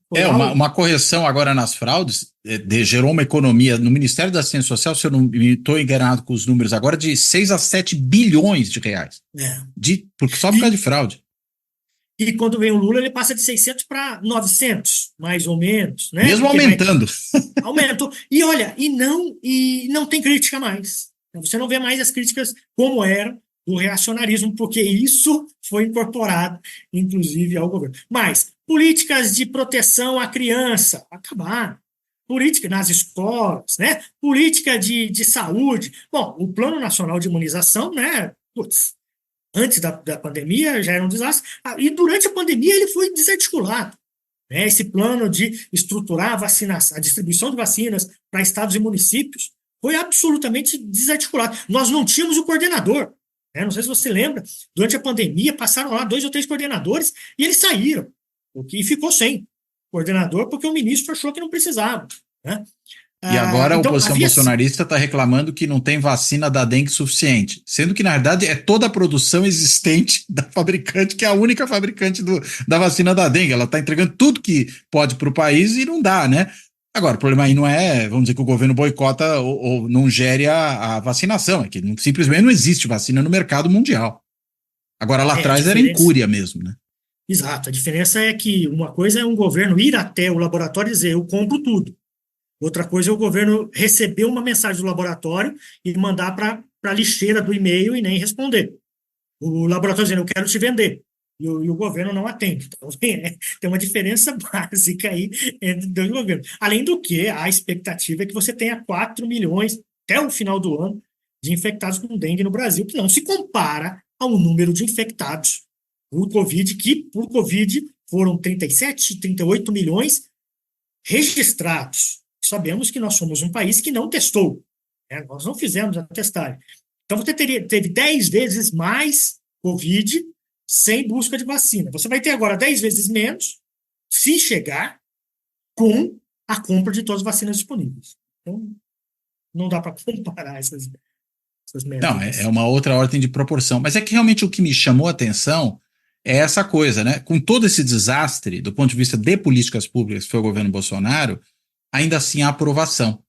Uma correção agora nas fraudes gerou uma economia no Ministério da Assistência Social, se eu não estou enganado com os números agora, de 6 a 7 bilhões de reais. Só por causa de fraude. E quando vem o Lula, ele passa de 600 para 900, mais ou menos. Né? Mesmo aumentando. Aumentou. E olha, e não tem crítica mais. Você não vê mais as críticas como eram do reacionarismo, porque isso foi incorporado, inclusive, ao governo. Mas políticas de proteção à criança acabaram. Política nas escolas, né? Política de saúde. Bom, o Plano Nacional de Imunização, né? Antes da pandemia já era um desastre, e durante a pandemia ele foi desarticulado. Né? Esse plano de estruturar a distribuição de vacinas para estados e municípios foi absolutamente desarticulado. Nós não tínhamos o coordenador. Né? Não sei se você lembra, durante a pandemia passaram lá 2 ou 3 coordenadores e eles saíram, e ficou sem coordenador porque o ministro achou que não precisava. Né? E agora a oposição bolsonarista está reclamando que não tem vacina da dengue suficiente, sendo que, na verdade, é toda a produção existente da fabricante, que é a única fabricante da vacina da dengue. Ela está entregando tudo que pode para o país e não dá, né? Agora, o problema aí não é, vamos dizer, que o governo boicota ou não gere a vacinação, é que simplesmente não existe vacina no mercado mundial. Agora, lá atrás era incúria mesmo, né? Exato, a diferença é que uma coisa é um governo ir até o laboratório e dizer, eu compro tudo. Outra coisa é o governo receber uma mensagem do laboratório e mandar para a lixeira do e-mail e nem responder. O laboratório dizendo, eu quero te vender. E o governo não atende. Então, tem uma diferença básica aí entre os dois governos. Além do que, a expectativa é que você tenha 4 milhões, até o final do ano, de infectados com dengue no Brasil, que não se compara ao número de infectados por Covid, que por Covid foram 37, 38 milhões registrados. Sabemos que nós somos um país que não testou. Né? Nós não fizemos a testagem. Então, você teve 10 vezes mais Covid sem busca de vacina. Você vai ter agora 10 vezes menos, se chegar, com a compra de todas as vacinas disponíveis. Então, não dá para comparar essas métricas. Não, é uma outra ordem de proporção. Mas é que realmente o que me chamou a atenção é essa coisa, né? Com todo esse desastre, do ponto de vista de políticas públicas que foi o governo Bolsonaro, ainda assim a aprovação.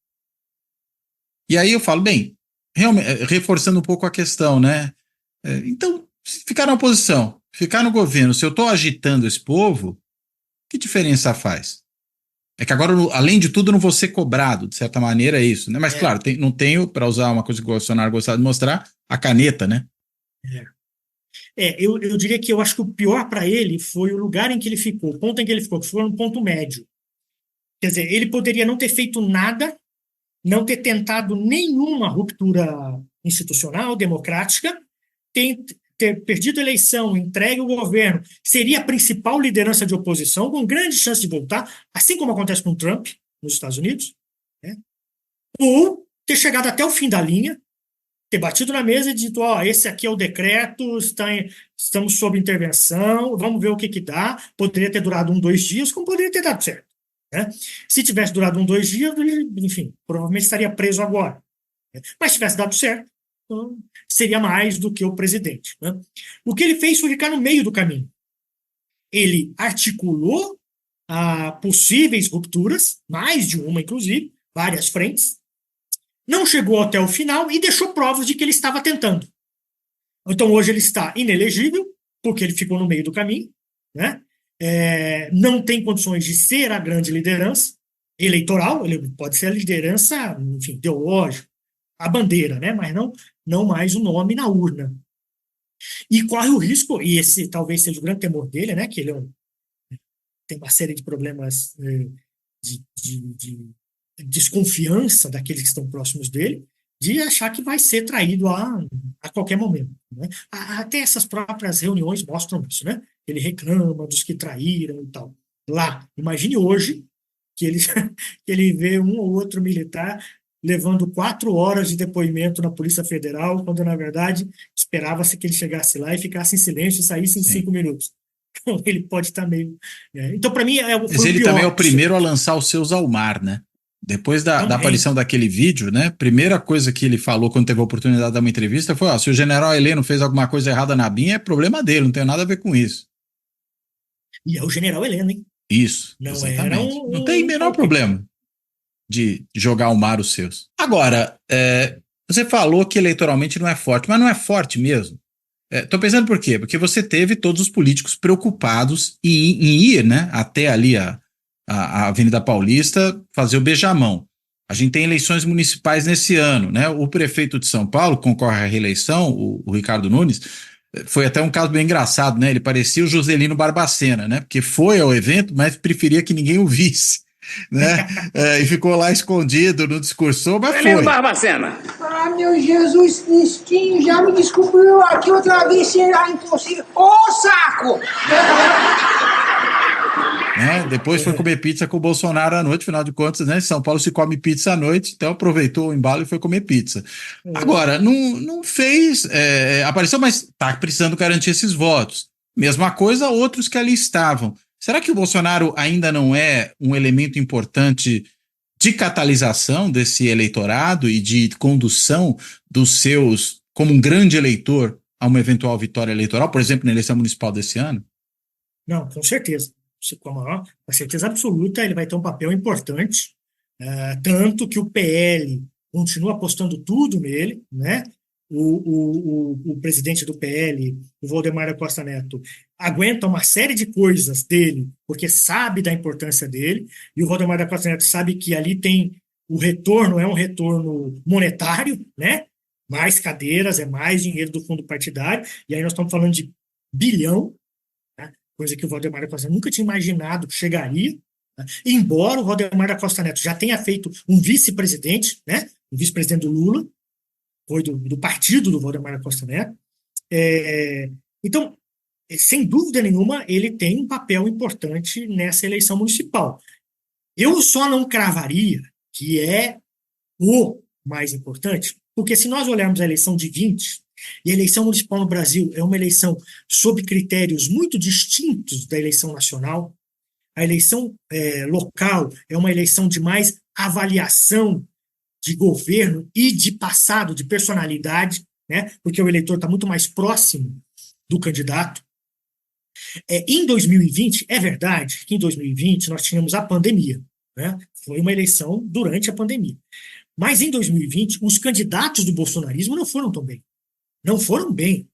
E aí eu falo, bem, realmente, reforçando um pouco a questão, né? Então, se ficar na oposição, ficar no governo, se eu estou agitando esse povo, que diferença faz? É que agora, além de tudo, eu não vou ser cobrado, de certa maneira, é isso, né? Mas, claro, não tenho, para usar uma coisa que o Bolsonaro gostava de mostrar, a caneta, né? Eu diria que eu acho que o pior para ele foi o lugar em que ele ficou, o ponto em que ele ficou, que foi no ponto médio. Quer dizer, ele poderia não ter feito nada, não ter tentado nenhuma ruptura institucional, democrática, ter perdido a eleição, entregue o governo, seria a principal liderança de oposição, com grande chance de voltar, assim como acontece com o Trump nos Estados Unidos, né? Ou ter chegado até o fim da linha, ter batido na mesa e dito, esse aqui é o decreto, estamos sob intervenção, vamos ver o que dá. Poderia ter durado 2 dias, como poderia ter dado certo, né? Se tivesse durado 2 dias, enfim, provavelmente estaria preso agora. Mas se tivesse dado certo, então, seria mais do que o presidente, né? O que ele fez foi ficar no meio do caminho. Ele articulou possíveis rupturas, mais de uma, inclusive, várias frentes, não chegou até o final e deixou provas de que ele estava tentando. Então, hoje ele está inelegível, porque ele ficou no meio do caminho, né? Não tem condições de ser a grande liderança eleitoral, ele pode ser a liderança, enfim, ideológica, a bandeira, né? Mas não mais o nome na urna. E corre o risco, e esse talvez seja o grande temor dele, né? Que ele tem uma série de problemas de desconfiança daqueles que estão próximos dele, de achar que vai ser traído a qualquer momento, né? Até essas próprias reuniões mostram isso, né? Ele reclama dos que traíram e tal. Lá, imagine hoje que ele vê um ou outro militar levando 4 horas de depoimento na Polícia Federal, quando, na verdade, esperava-se que ele chegasse lá e ficasse em silêncio e saísse em 5 minutos. Então, ele pode estar meio... Então, para mim, Mas ele também é o primeiro a lançar os seus ao mar, né? Depois da aparição daquele vídeo, né? Primeira coisa que ele falou quando teve a oportunidade de dar uma entrevista foi: se o general Heleno fez alguma coisa errada na BIM, é problema dele, não tem nada a ver com isso. E é o general Heleno, hein? Isso, não exatamente. Não tem o menor problema de jogar ao mar os seus. Agora, você falou que eleitoralmente não é forte, mas não é forte mesmo. Tô pensando por quê? Porque você teve todos os políticos preocupados em ir, né, até ali a Avenida Paulista fazer o beijamão. A gente tem eleições municipais nesse ano, né? O prefeito de São Paulo, que concorre à reeleição, o Ricardo Nunes, foi até um caso bem engraçado, né? Ele parecia o Juscelino Barbacena, né? Porque foi ao evento, mas preferia que ninguém o visse, né? E ficou lá escondido, não discursou, mas Juscelino foi. Barbacena. Meu Jesus Cristinho, já me descobriu aqui outra vez, será impossível. Saco! Né? Depois foi comer pizza com o Bolsonaro à noite, afinal de contas, né? Em São Paulo se come pizza à noite, então aproveitou o embalo e foi comer pizza. Agora, não fez, apareceu, mas está precisando garantir esses votos. Mesma coisa, outros que ali estavam. Será que o Bolsonaro ainda não é um elemento importante de catalisação desse eleitorado e de condução dos seus, como um grande eleitor, a uma eventual vitória eleitoral, por exemplo, na eleição municipal desse ano? Não, com certeza. Com a certeza absoluta, ele vai ter um papel importante, tanto que o PL continua apostando tudo nele, né? O presidente do PL, o Valdemar da Costa Neto, aguenta uma série de coisas dele, porque sabe da importância dele, e o Valdemar da Costa Neto sabe que ali tem o retorno, é um retorno monetário, né? Mais cadeiras, é mais dinheiro do fundo partidário, e aí nós estamos falando de bilhão, coisa que o Valdemar da Costa Neto nunca tinha imaginado que chegaria, né? Embora o Valdemar da Costa Neto já tenha feito um vice-presidente, né? O vice-presidente do Lula, foi do partido do Valdemar da Costa Neto. Então, sem dúvida nenhuma, ele tem um papel importante nessa eleição municipal. Eu só não cravaria que é o mais importante, porque se nós olharmos a eleição de 20, e a eleição municipal no Brasil é uma eleição sob critérios muito distintos da eleição nacional. A eleição local é uma eleição de mais avaliação de governo e de passado, de personalidade, né? Porque o eleitor está muito mais próximo do candidato. Em 2020, é verdade que em 2020 nós tínhamos a pandemia, né? Foi uma eleição durante a pandemia. Mas em 2020, os candidatos do bolsonarismo não foram tão bem. Não foram bem.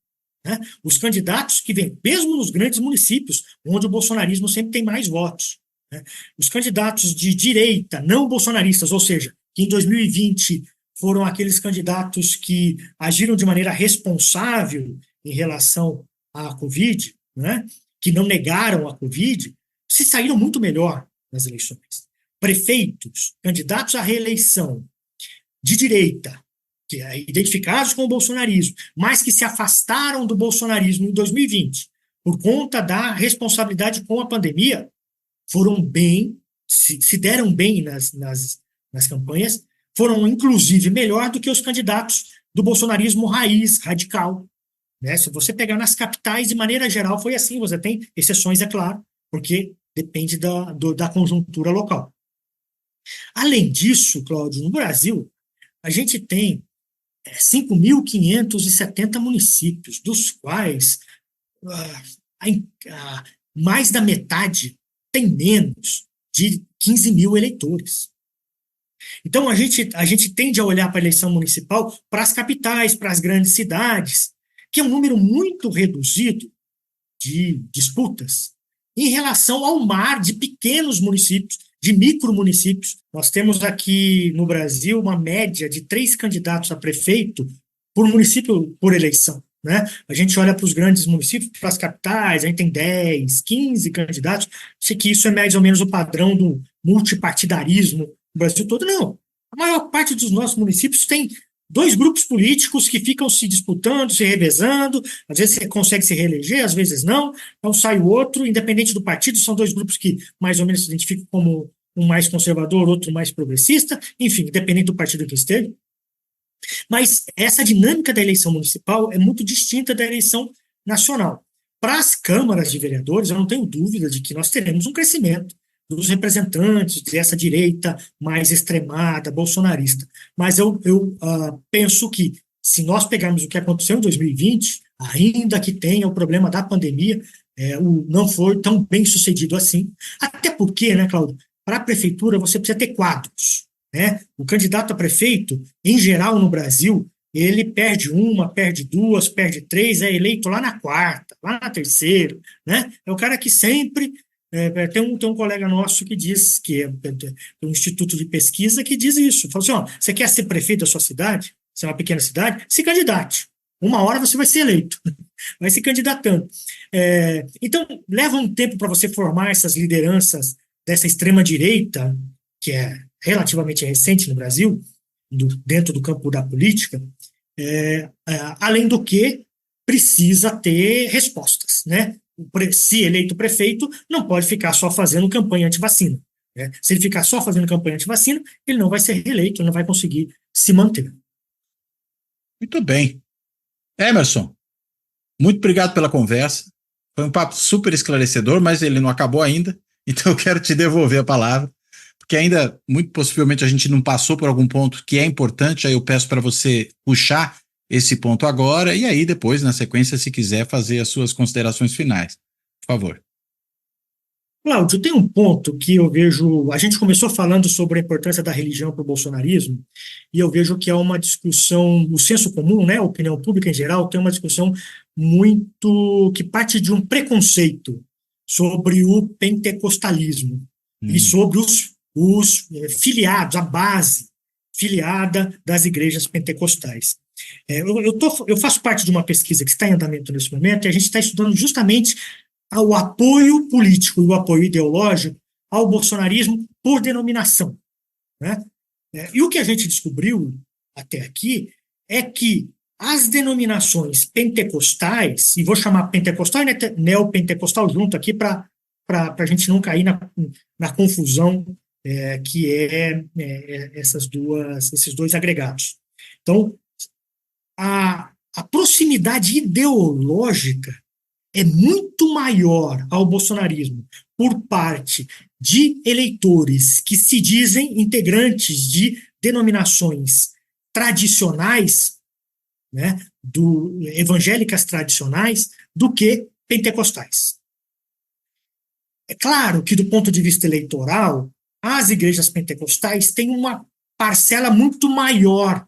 Né? Os candidatos que vêm, mesmo nos grandes municípios, onde o bolsonarismo sempre tem mais votos, né? Os candidatos de direita, não bolsonaristas, ou seja, que em 2020 foram aqueles candidatos que agiram de maneira responsável em relação à Covid, né? Que não negaram a Covid, se saíram muito melhor nas eleições. Prefeitos, candidatos à reeleição de direita, que identificados com o bolsonarismo, mas que se afastaram do bolsonarismo em 2020 por conta da responsabilidade com a pandemia, foram bem, se deram bem nas campanhas, foram inclusive melhor do que os candidatos do bolsonarismo raiz, radical. Né? Se você pegar nas capitais, de maneira geral, foi assim. Você tem exceções, é claro, porque depende da conjuntura local. Além disso, Cláudio, no Brasil, a gente tem 5.570 municípios, dos quais mais da metade tem menos de 15 mil eleitores. Então, a gente tende a olhar para a eleição municipal para as capitais, para as grandes cidades, que é um número muito reduzido de disputas, em relação ao mar de pequenos municípios, de micromunicípios. Nós temos aqui no Brasil uma média de 3 candidatos a prefeito por município por eleição. Né? A gente olha para os grandes municípios, para as capitais, a gente tem 10, 15 candidatos. Sei que isso é mais ou menos o padrão do multipartidarismo no Brasil todo. Não. A maior parte dos nossos municípios tem 2 grupos políticos que ficam se disputando, se revezando. Às vezes você consegue se reeleger, às vezes não. Então sai o outro, independente do partido, são 2 grupos que mais ou menos se identificam como um mais conservador, outro mais progressista, enfim, independente do partido que esteja. Mas essa dinâmica da eleição municipal é muito distinta da eleição nacional. Para as câmaras de vereadores, eu não tenho dúvida de que nós teremos um crescimento dos representantes dessa direita mais extremada, bolsonarista. Mas eu penso que, se nós pegarmos o que aconteceu em 2020, ainda que tenha o problema da pandemia, não foi tão bem sucedido assim. Até porque, né, Cláudio, para a prefeitura você precisa ter quadros. Né? O candidato a prefeito, em geral no Brasil, ele perde 1, perde 2, perde 3, é eleito lá na 4ª, lá na 3ª. Né? É o cara que sempre... tem um colega nosso que diz, que é um instituto de pesquisa, que diz isso. Fala assim, ó, você quer ser prefeito da sua cidade? Você é uma pequena cidade? Se candidate. Uma hora você vai ser eleito. Vai se candidatando. Então, leva um tempo para você formar essas lideranças dessa extrema-direita, que é relativamente recente no Brasil, dentro do campo da política, além do que precisa ter respostas, né? Se eleito prefeito, não pode ficar só fazendo campanha anti-vacina. Né? Se ele ficar só fazendo campanha anti-vacina, ele não vai ser reeleito, ele não vai conseguir se manter. Muito bem. Emerson, muito obrigado pela conversa. Foi um papo super esclarecedor, mas ele não acabou ainda, então eu quero te devolver a palavra, porque ainda, muito possivelmente, a gente não passou por algum ponto que é importante, aí eu peço para você puxar esse ponto agora, e aí depois, na sequência, se quiser fazer as suas considerações finais. Por favor. Cláudio, tem um ponto que eu vejo, a gente começou falando sobre a importância da religião para o bolsonarismo, e eu vejo que há uma discussão, o senso comum, né, a opinião pública em geral, tem uma discussão muito, que parte de um preconceito sobre o pentecostalismo, e sobre os filiados, a base filiada das igrejas pentecostais. Eu faço parte de uma pesquisa que está em andamento nesse momento, e a gente está estudando justamente o apoio político e o apoio ideológico ao bolsonarismo por denominação. Né? E o que a gente descobriu até aqui é que as denominações pentecostais, e vou chamar pentecostal e neopentecostal junto aqui para a gente não cair na confusão que esses 2 agregados. Então, a proximidade ideológica é muito maior ao bolsonarismo por parte de eleitores que se dizem integrantes de denominações tradicionais, né, evangélicas tradicionais, do que pentecostais. É claro que, do ponto de vista eleitoral, As igrejas pentecostais têm uma parcela muito maior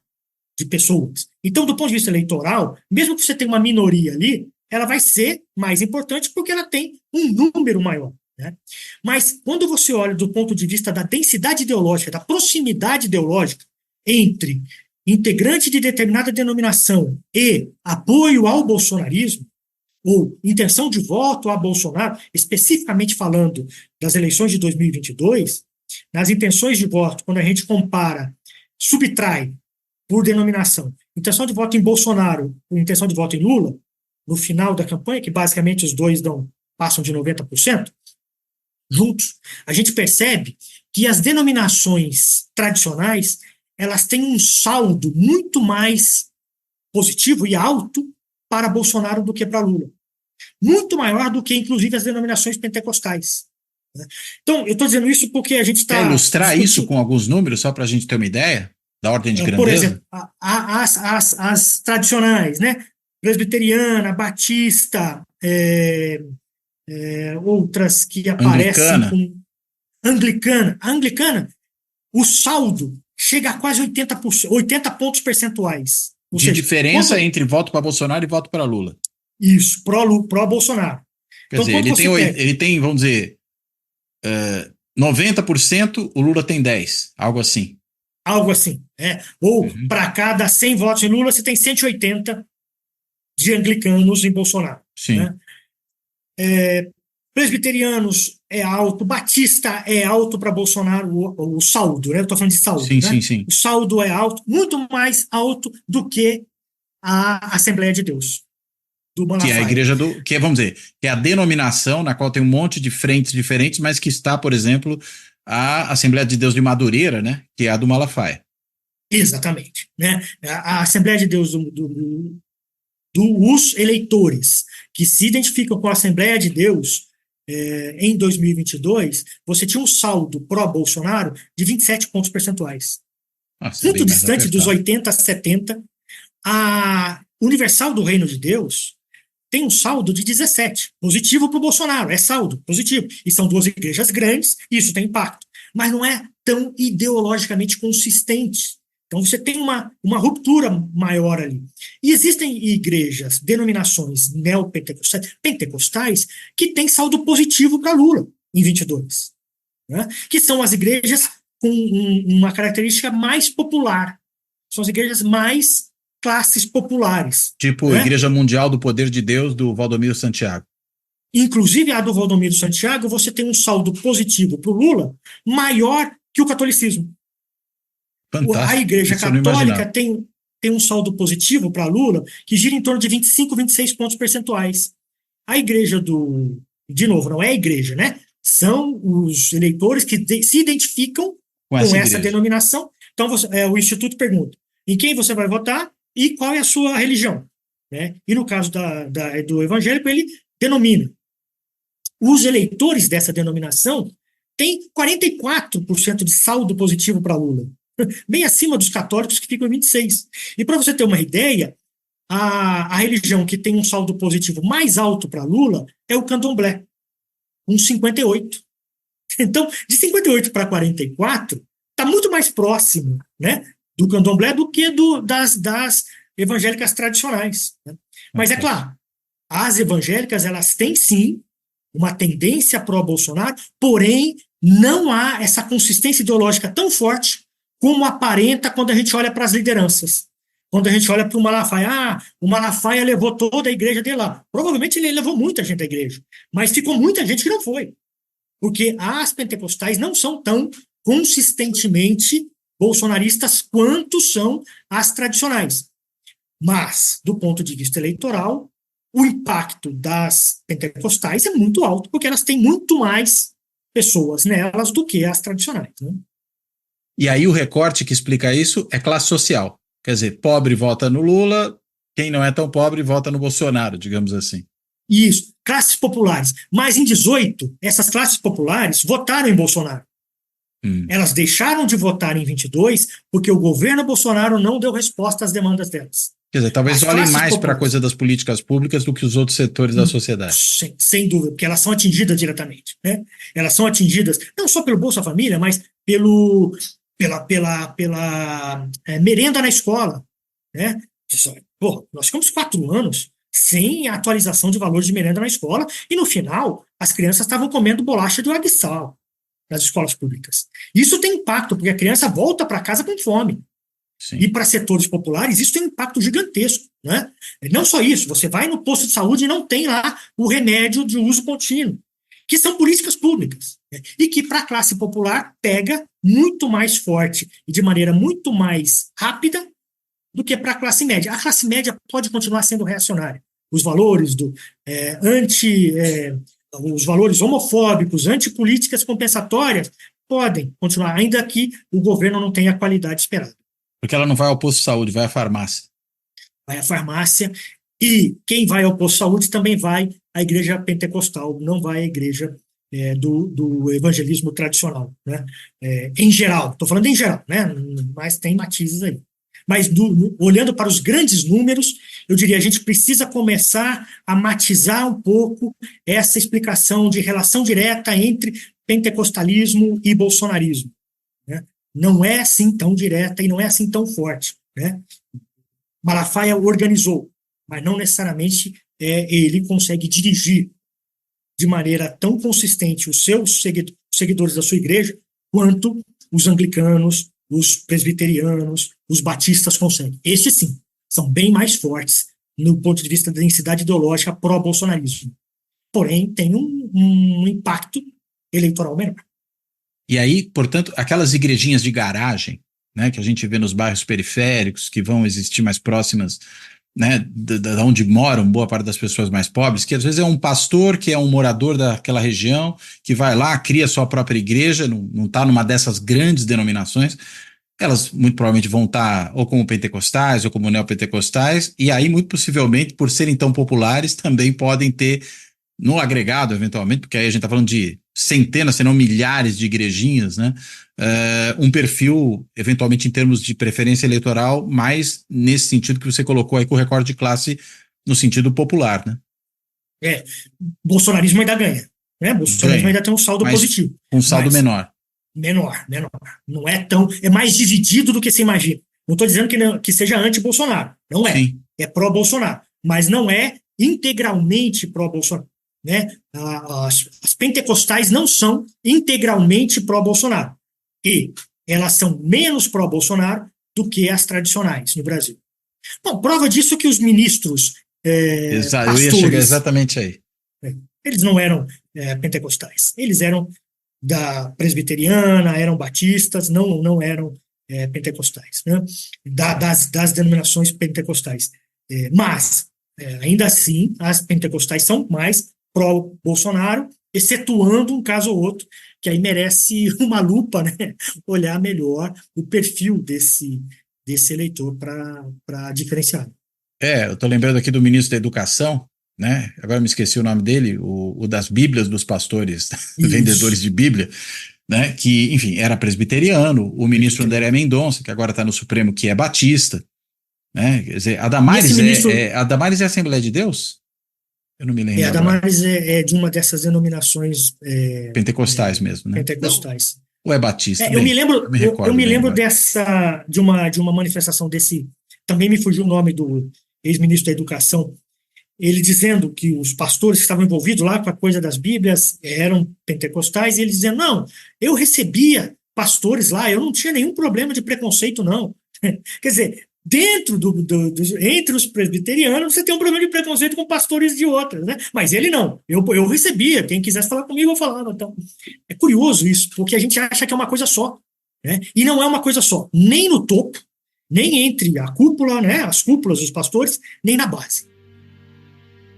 de pessoas. Então, do ponto de vista eleitoral, mesmo que você tenha uma minoria ali, ela vai ser mais importante porque ela tem um número maior, né? Mas quando você olha do ponto de vista da densidade ideológica, da proximidade ideológica entre integrante de determinada denominação e apoio ao bolsonarismo, ou intenção de voto a Bolsonaro, especificamente falando das eleições de 2022, nas intenções de voto, quando a gente compara, subtrai por denominação, intenção de voto em Bolsonaro ou intenção de voto em Lula, no final da campanha, que basicamente os dois passam de 90%, juntos, a gente percebe que as denominações tradicionais, elas têm um saldo muito mais positivo e alto para Bolsonaro do que para Lula. Muito maior do que, inclusive, as denominações pentecostais. Então, eu estou dizendo isso porque a gente está... Quer ilustrar isso com alguns números, só para a gente ter uma ideia da ordem de grandeza? Por exemplo, as tradicionais, né? Presbiteriana, batista, outras que aparecem com... Anglicana. A anglicana, o saldo chega a quase 80%, 80 pontos percentuais. Ou seja, diferença entre voto para Bolsonaro e voto para Lula. Isso, pró-Bolsonaro. Quer dizer, ele tem, vamos dizer, 90%, o Lula tem 10%, algo assim. Algo assim, Ou, para cada 100 votos em Lula, você tem 180 de anglicanos em Bolsonaro. Sim. Né? Presbiterianos é alto, batista é alto para Bolsonaro, o saldo, né? Eu estou falando de saldo. Sim, né? sim. O saldo é alto, muito mais alto do que a Assembleia de Deus. Que é a igreja vamos dizer, que é a denominação na qual tem um monte de frentes diferentes, mas que está, por exemplo, a Assembleia de Deus de Madureira, né? Que é a do Malafaia. Exatamente. Né? A Assembleia de Deus dos eleitores que se identificam com a Assembleia de Deus em 2022, você tinha um saldo pró-Bolsonaro de 27 pontos percentuais. Muito distante dos 80 a 70. A Universal do Reino de Deus tem um saldo de 17, positivo para o Bolsonaro, é saldo, positivo. E são duas igrejas grandes, isso tem impacto. Mas não é tão ideologicamente consistente. Então você tem uma ruptura maior ali. E existem igrejas, denominações neopentecostais, que têm saldo positivo para Lula em 22. Né? Que são as igrejas com uma característica mais popular. São as igrejas mais classes populares. Tipo né? Igreja Mundial do Poder de Deus, do Valdomiro Santiago. Inclusive a do Valdomiro Santiago, você tem um saldo positivo para o Lula maior que o catolicismo. Fantástico. A Igreja Católica tem um saldo positivo para Lula que gira em torno de 25, 26 pontos percentuais. A igreja de novo, não é a igreja, né? São os eleitores que se identificam com essa denominação. Então o Instituto pergunta, em quem você vai votar e qual é a sua religião? Né? E no caso do evangélico, ele denomina. Os eleitores dessa denominação têm 44% de saldo positivo para Lula. Bem acima dos católicos, que ficam em 26%. E para você ter uma ideia, a religião que tem um saldo positivo mais alto para Lula é o candomblé, com 58%. Então, de 58% para 44%, está muito mais próximo, né, do candomblé do que das evangélicas tradicionais. Né? Mas é claro, as evangélicas elas têm sim uma tendência pró-Bolsonaro, porém não há essa consistência ideológica tão forte como aparenta quando a gente olha para as lideranças. Quando a gente olha para o Malafaia, o Malafaia levou toda a igreja dele lá. Provavelmente ele levou muita gente da igreja, mas ficou muita gente que não foi. Porque as pentecostais não são tão consistentemente bolsonaristas quanto são as tradicionais. Mas, do ponto de vista eleitoral, o impacto das pentecostais é muito alto, porque elas têm muito mais pessoas nelas do que as tradicionais. Né? E aí o recorte que explica isso é classe social. Quer dizer, pobre vota no Lula, quem não é tão pobre vota no Bolsonaro, digamos assim. Isso, classes populares. Mas em 18, essas classes populares votaram em Bolsonaro. Elas deixaram de votar em 22 porque o governo Bolsonaro não deu resposta às demandas delas. Quer dizer, talvez As olhem classes mais para a populares. coisa das políticas públicas do que os outros setores da sociedade. Sem dúvida, porque elas são atingidas diretamente, né? Elas são atingidas não só pelo Bolsa Família, mas pela merenda na escola, né? Pô, nós ficamos 4 anos sem a atualização de valores de merenda na escola e no final as crianças estavam comendo bolacha de água e sal nas escolas públicas. Isso tem impacto, porque a criança volta para casa com fome. Sim. E para setores populares, isso tem um impacto gigantesco, né? Não só isso, você vai no posto de saúde e não tem lá o remédio de uso contínuo, que são políticas públicas, né? E que para a classe popular pega muito mais forte e de maneira muito mais rápida do que para a classe média. A classe média pode continuar sendo reacionária. Os valores os valores homofóbicos, antipolíticas compensatórias podem continuar, ainda que o governo não tenha a qualidade esperada. Porque ela não vai ao posto de saúde, vai à farmácia. Vai à farmácia, e quem vai ao posto de saúde também vai à igreja pentecostal, não vai à igreja do evangelismo tradicional, né? Em geral, estou falando em geral, né? Mas tem matizes aí. Mas olhando para os grandes números, eu diria a gente precisa começar a matizar um pouco essa explicação de relação direta entre pentecostalismo e bolsonarismo, né? Não é assim tão direta e não é assim tão forte, né? Malafaia organizou, mas não necessariamente ele consegue dirigir de maneira tão consistente os seus seguidores da sua igreja quanto os anglicanos, os presbiterianos, os batistas conseguem. Esses sim, são bem mais fortes no ponto de vista da densidade ideológica pró-bolsonarismo. Porém, tem um impacto eleitoral menor. E aí, portanto, aquelas igrejinhas de garagem, né, que a gente vê nos bairros periféricos, que vão existir mais próximas, né, da onde moram boa parte das pessoas mais pobres, que às vezes é um pastor que é um morador daquela região, que vai lá, cria sua própria igreja, não está numa dessas grandes denominações, elas muito provavelmente vão estar ou como pentecostais ou como neopentecostais, e aí muito possivelmente, por serem tão populares, também podem ter no agregado, eventualmente, porque aí a gente está falando de centenas, se não milhares de igrejinhas, né? Um perfil, eventualmente, em termos de preferência eleitoral, mais nesse sentido que você colocou aí com o recorte de classe no sentido popular, né? Bolsonarismo ainda ganha, né? Bolsonarismo ainda tem um saldo positivo. Um saldo menor. Menor. Não é tão... É mais dividido do que se imagina. Não estou dizendo que seja anti-Bolsonaro. Não é. Sim. É pró-Bolsonaro. Mas não é integralmente pró-Bolsonaro, né? As pentecostais não são integralmente pró-Bolsonaro. E elas são menos pró-Bolsonaro do que as tradicionais no Brasil. Bom, prova disso é que os ministros pastores, eu ia chegar exatamente aí. Eles não eram pentecostais. Eles eram da presbiteriana, eram batistas, não eram pentecostais, né? Das denominações pentecostais. Mas, ainda assim, as pentecostais são mais pró-Bolsonaro, excetuando um caso ou outro, que aí merece uma lupa, né? Olhar melhor o perfil desse eleitor para diferenciar. Eu estou lembrando aqui do ministro da Educação, né? Agora me esqueci o nome dele, o das Bíblias dos pastores, vendedores de Bíblia, né? Que, enfim, era presbiteriano, o ministro André Mendonça, que agora está no Supremo, que é batista, né? Quer dizer, a Damares a Damares é a Assembleia de Deus? Eu não me lembro. A Damares é de uma dessas denominações pentecostais mesmo, né? Pentecostais. Ou é batista? Eu me lembro de uma manifestação desse. Também me fugiu o nome do ex-ministro da Educação, ele dizendo que os pastores que estavam envolvidos lá com a coisa das Bíblias eram pentecostais, e ele dizendo, não, eu recebia pastores lá, eu não tinha nenhum problema de preconceito, não. Quer dizer, dentro entre os presbiterianos, você tem um problema de preconceito com pastores de outras, né? Mas ele não. Eu recebia, quem quisesse falar comigo, eu falava. Então, é curioso isso, porque a gente acha que é uma coisa só, né? E não é uma coisa só, nem no topo, nem entre a cúpula, né, as cúpulas dos pastores, nem na base.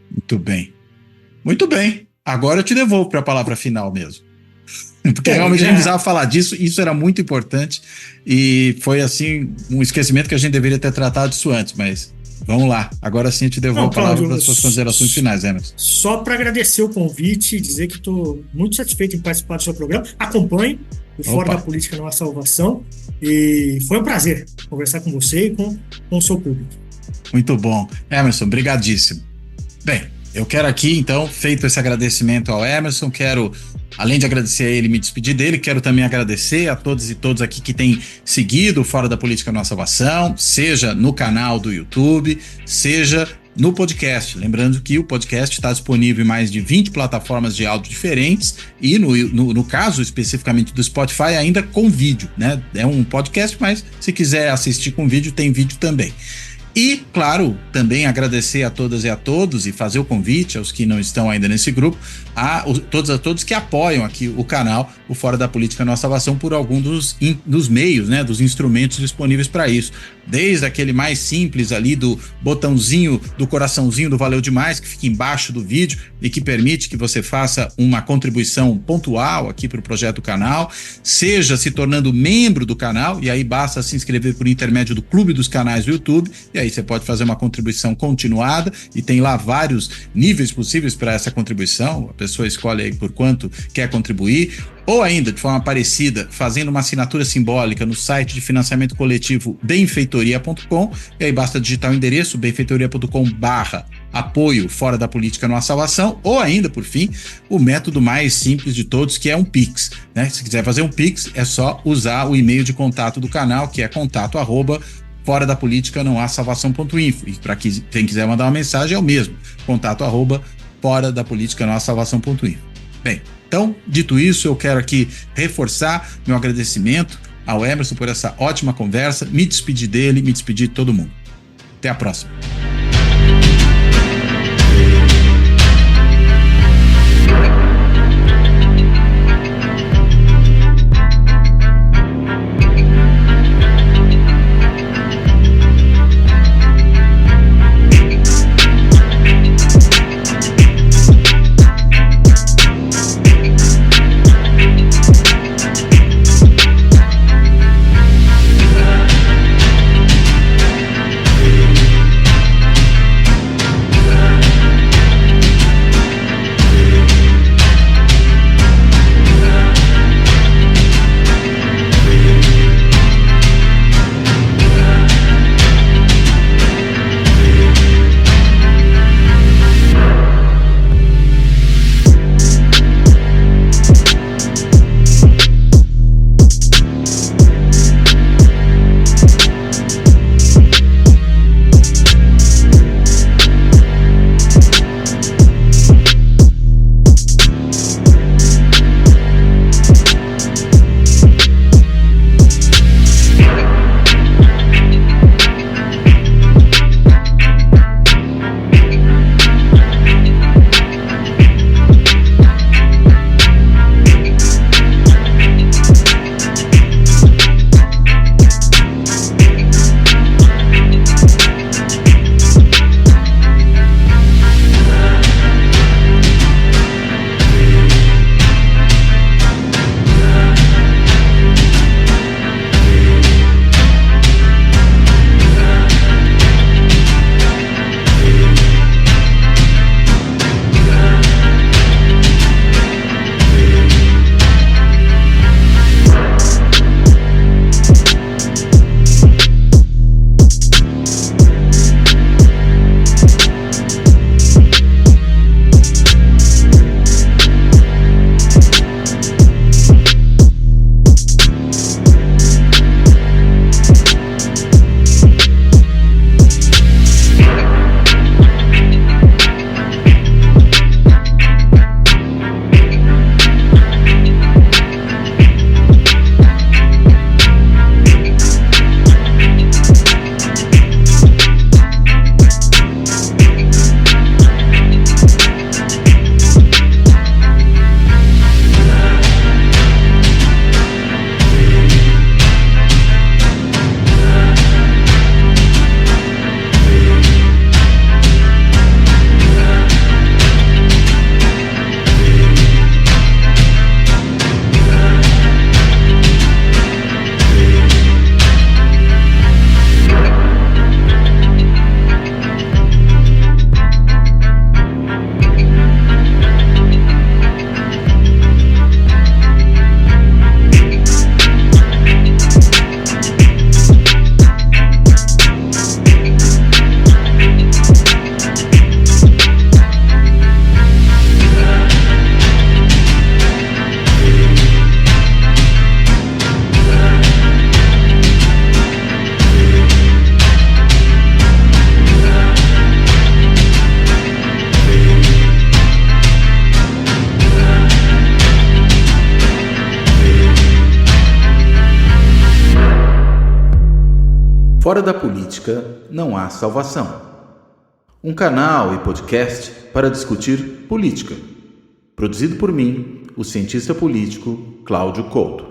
Muito bem. Muito bem. Agora eu te devolvo para a palavra final mesmo. Porque realmente a gente precisava falar disso, isso era muito importante e foi assim um esquecimento que a gente deveria ter tratado isso antes, mas vamos lá, agora sim eu te devolvo a palavra para as suas considerações finais, Emerson. Só para agradecer o convite e dizer que estou muito satisfeito em participar do seu programa, acompanho o Fora da Política Não Há Salvação e foi um prazer conversar com você e com o seu público. Muito bom. Emerson, brigadíssimo. Bem, eu quero aqui, então, feito esse agradecimento ao Emerson, quero, além de agradecer a ele, me despedir dele, quero também agradecer a todos e todas aqui que têm seguido Fora da Política Não Há Salvação, seja no canal do YouTube, seja no podcast. Lembrando que o podcast está disponível em mais de 20 plataformas de áudio diferentes e no caso especificamente do Spotify ainda com vídeo, né? É um podcast, mas se quiser assistir com vídeo, tem vídeo também. E, claro, também agradecer a todas e a todos e fazer o convite aos que não estão ainda nesse grupo, a todos que apoiam aqui o canal, o Fora da Política Não Há Salvação, por algum dos meios, né, dos instrumentos disponíveis para isso. Desde aquele mais simples ali do botãozinho, do coraçãozinho do Valeu Demais, que fica embaixo do vídeo e que permite que você faça uma contribuição pontual aqui para o projeto do canal, seja se tornando membro do canal, e aí basta se inscrever por intermédio do Clube dos Canais do YouTube, e aí você pode fazer uma contribuição continuada, e tem lá vários níveis possíveis para essa contribuição, a pessoa escolhe aí por quanto quer contribuir, ou ainda, de forma parecida, fazendo uma assinatura simbólica no site de financiamento coletivo benfeitoria.com, e aí basta digitar o endereço benfeitoria.com/apoio Fora da Política Não Há Salvação, ou ainda, por fim, o método mais simples de todos, que é um Pix, né? Se quiser fazer um Pix, é só usar o e-mail de contato do canal, que é contato@fora da política não há salvação.info, e para quem quiser mandar uma mensagem é o mesmo, contato@fora da política não há salvação.info. Bem, então, dito isso, eu quero aqui reforçar meu agradecimento ao Emerson por essa ótima conversa, me despedir dele, me despedir de todo mundo. Até a próxima. Fora da política não há salvação. Um canal e podcast para discutir política. Produzido por mim, o cientista político Cláudio Couto.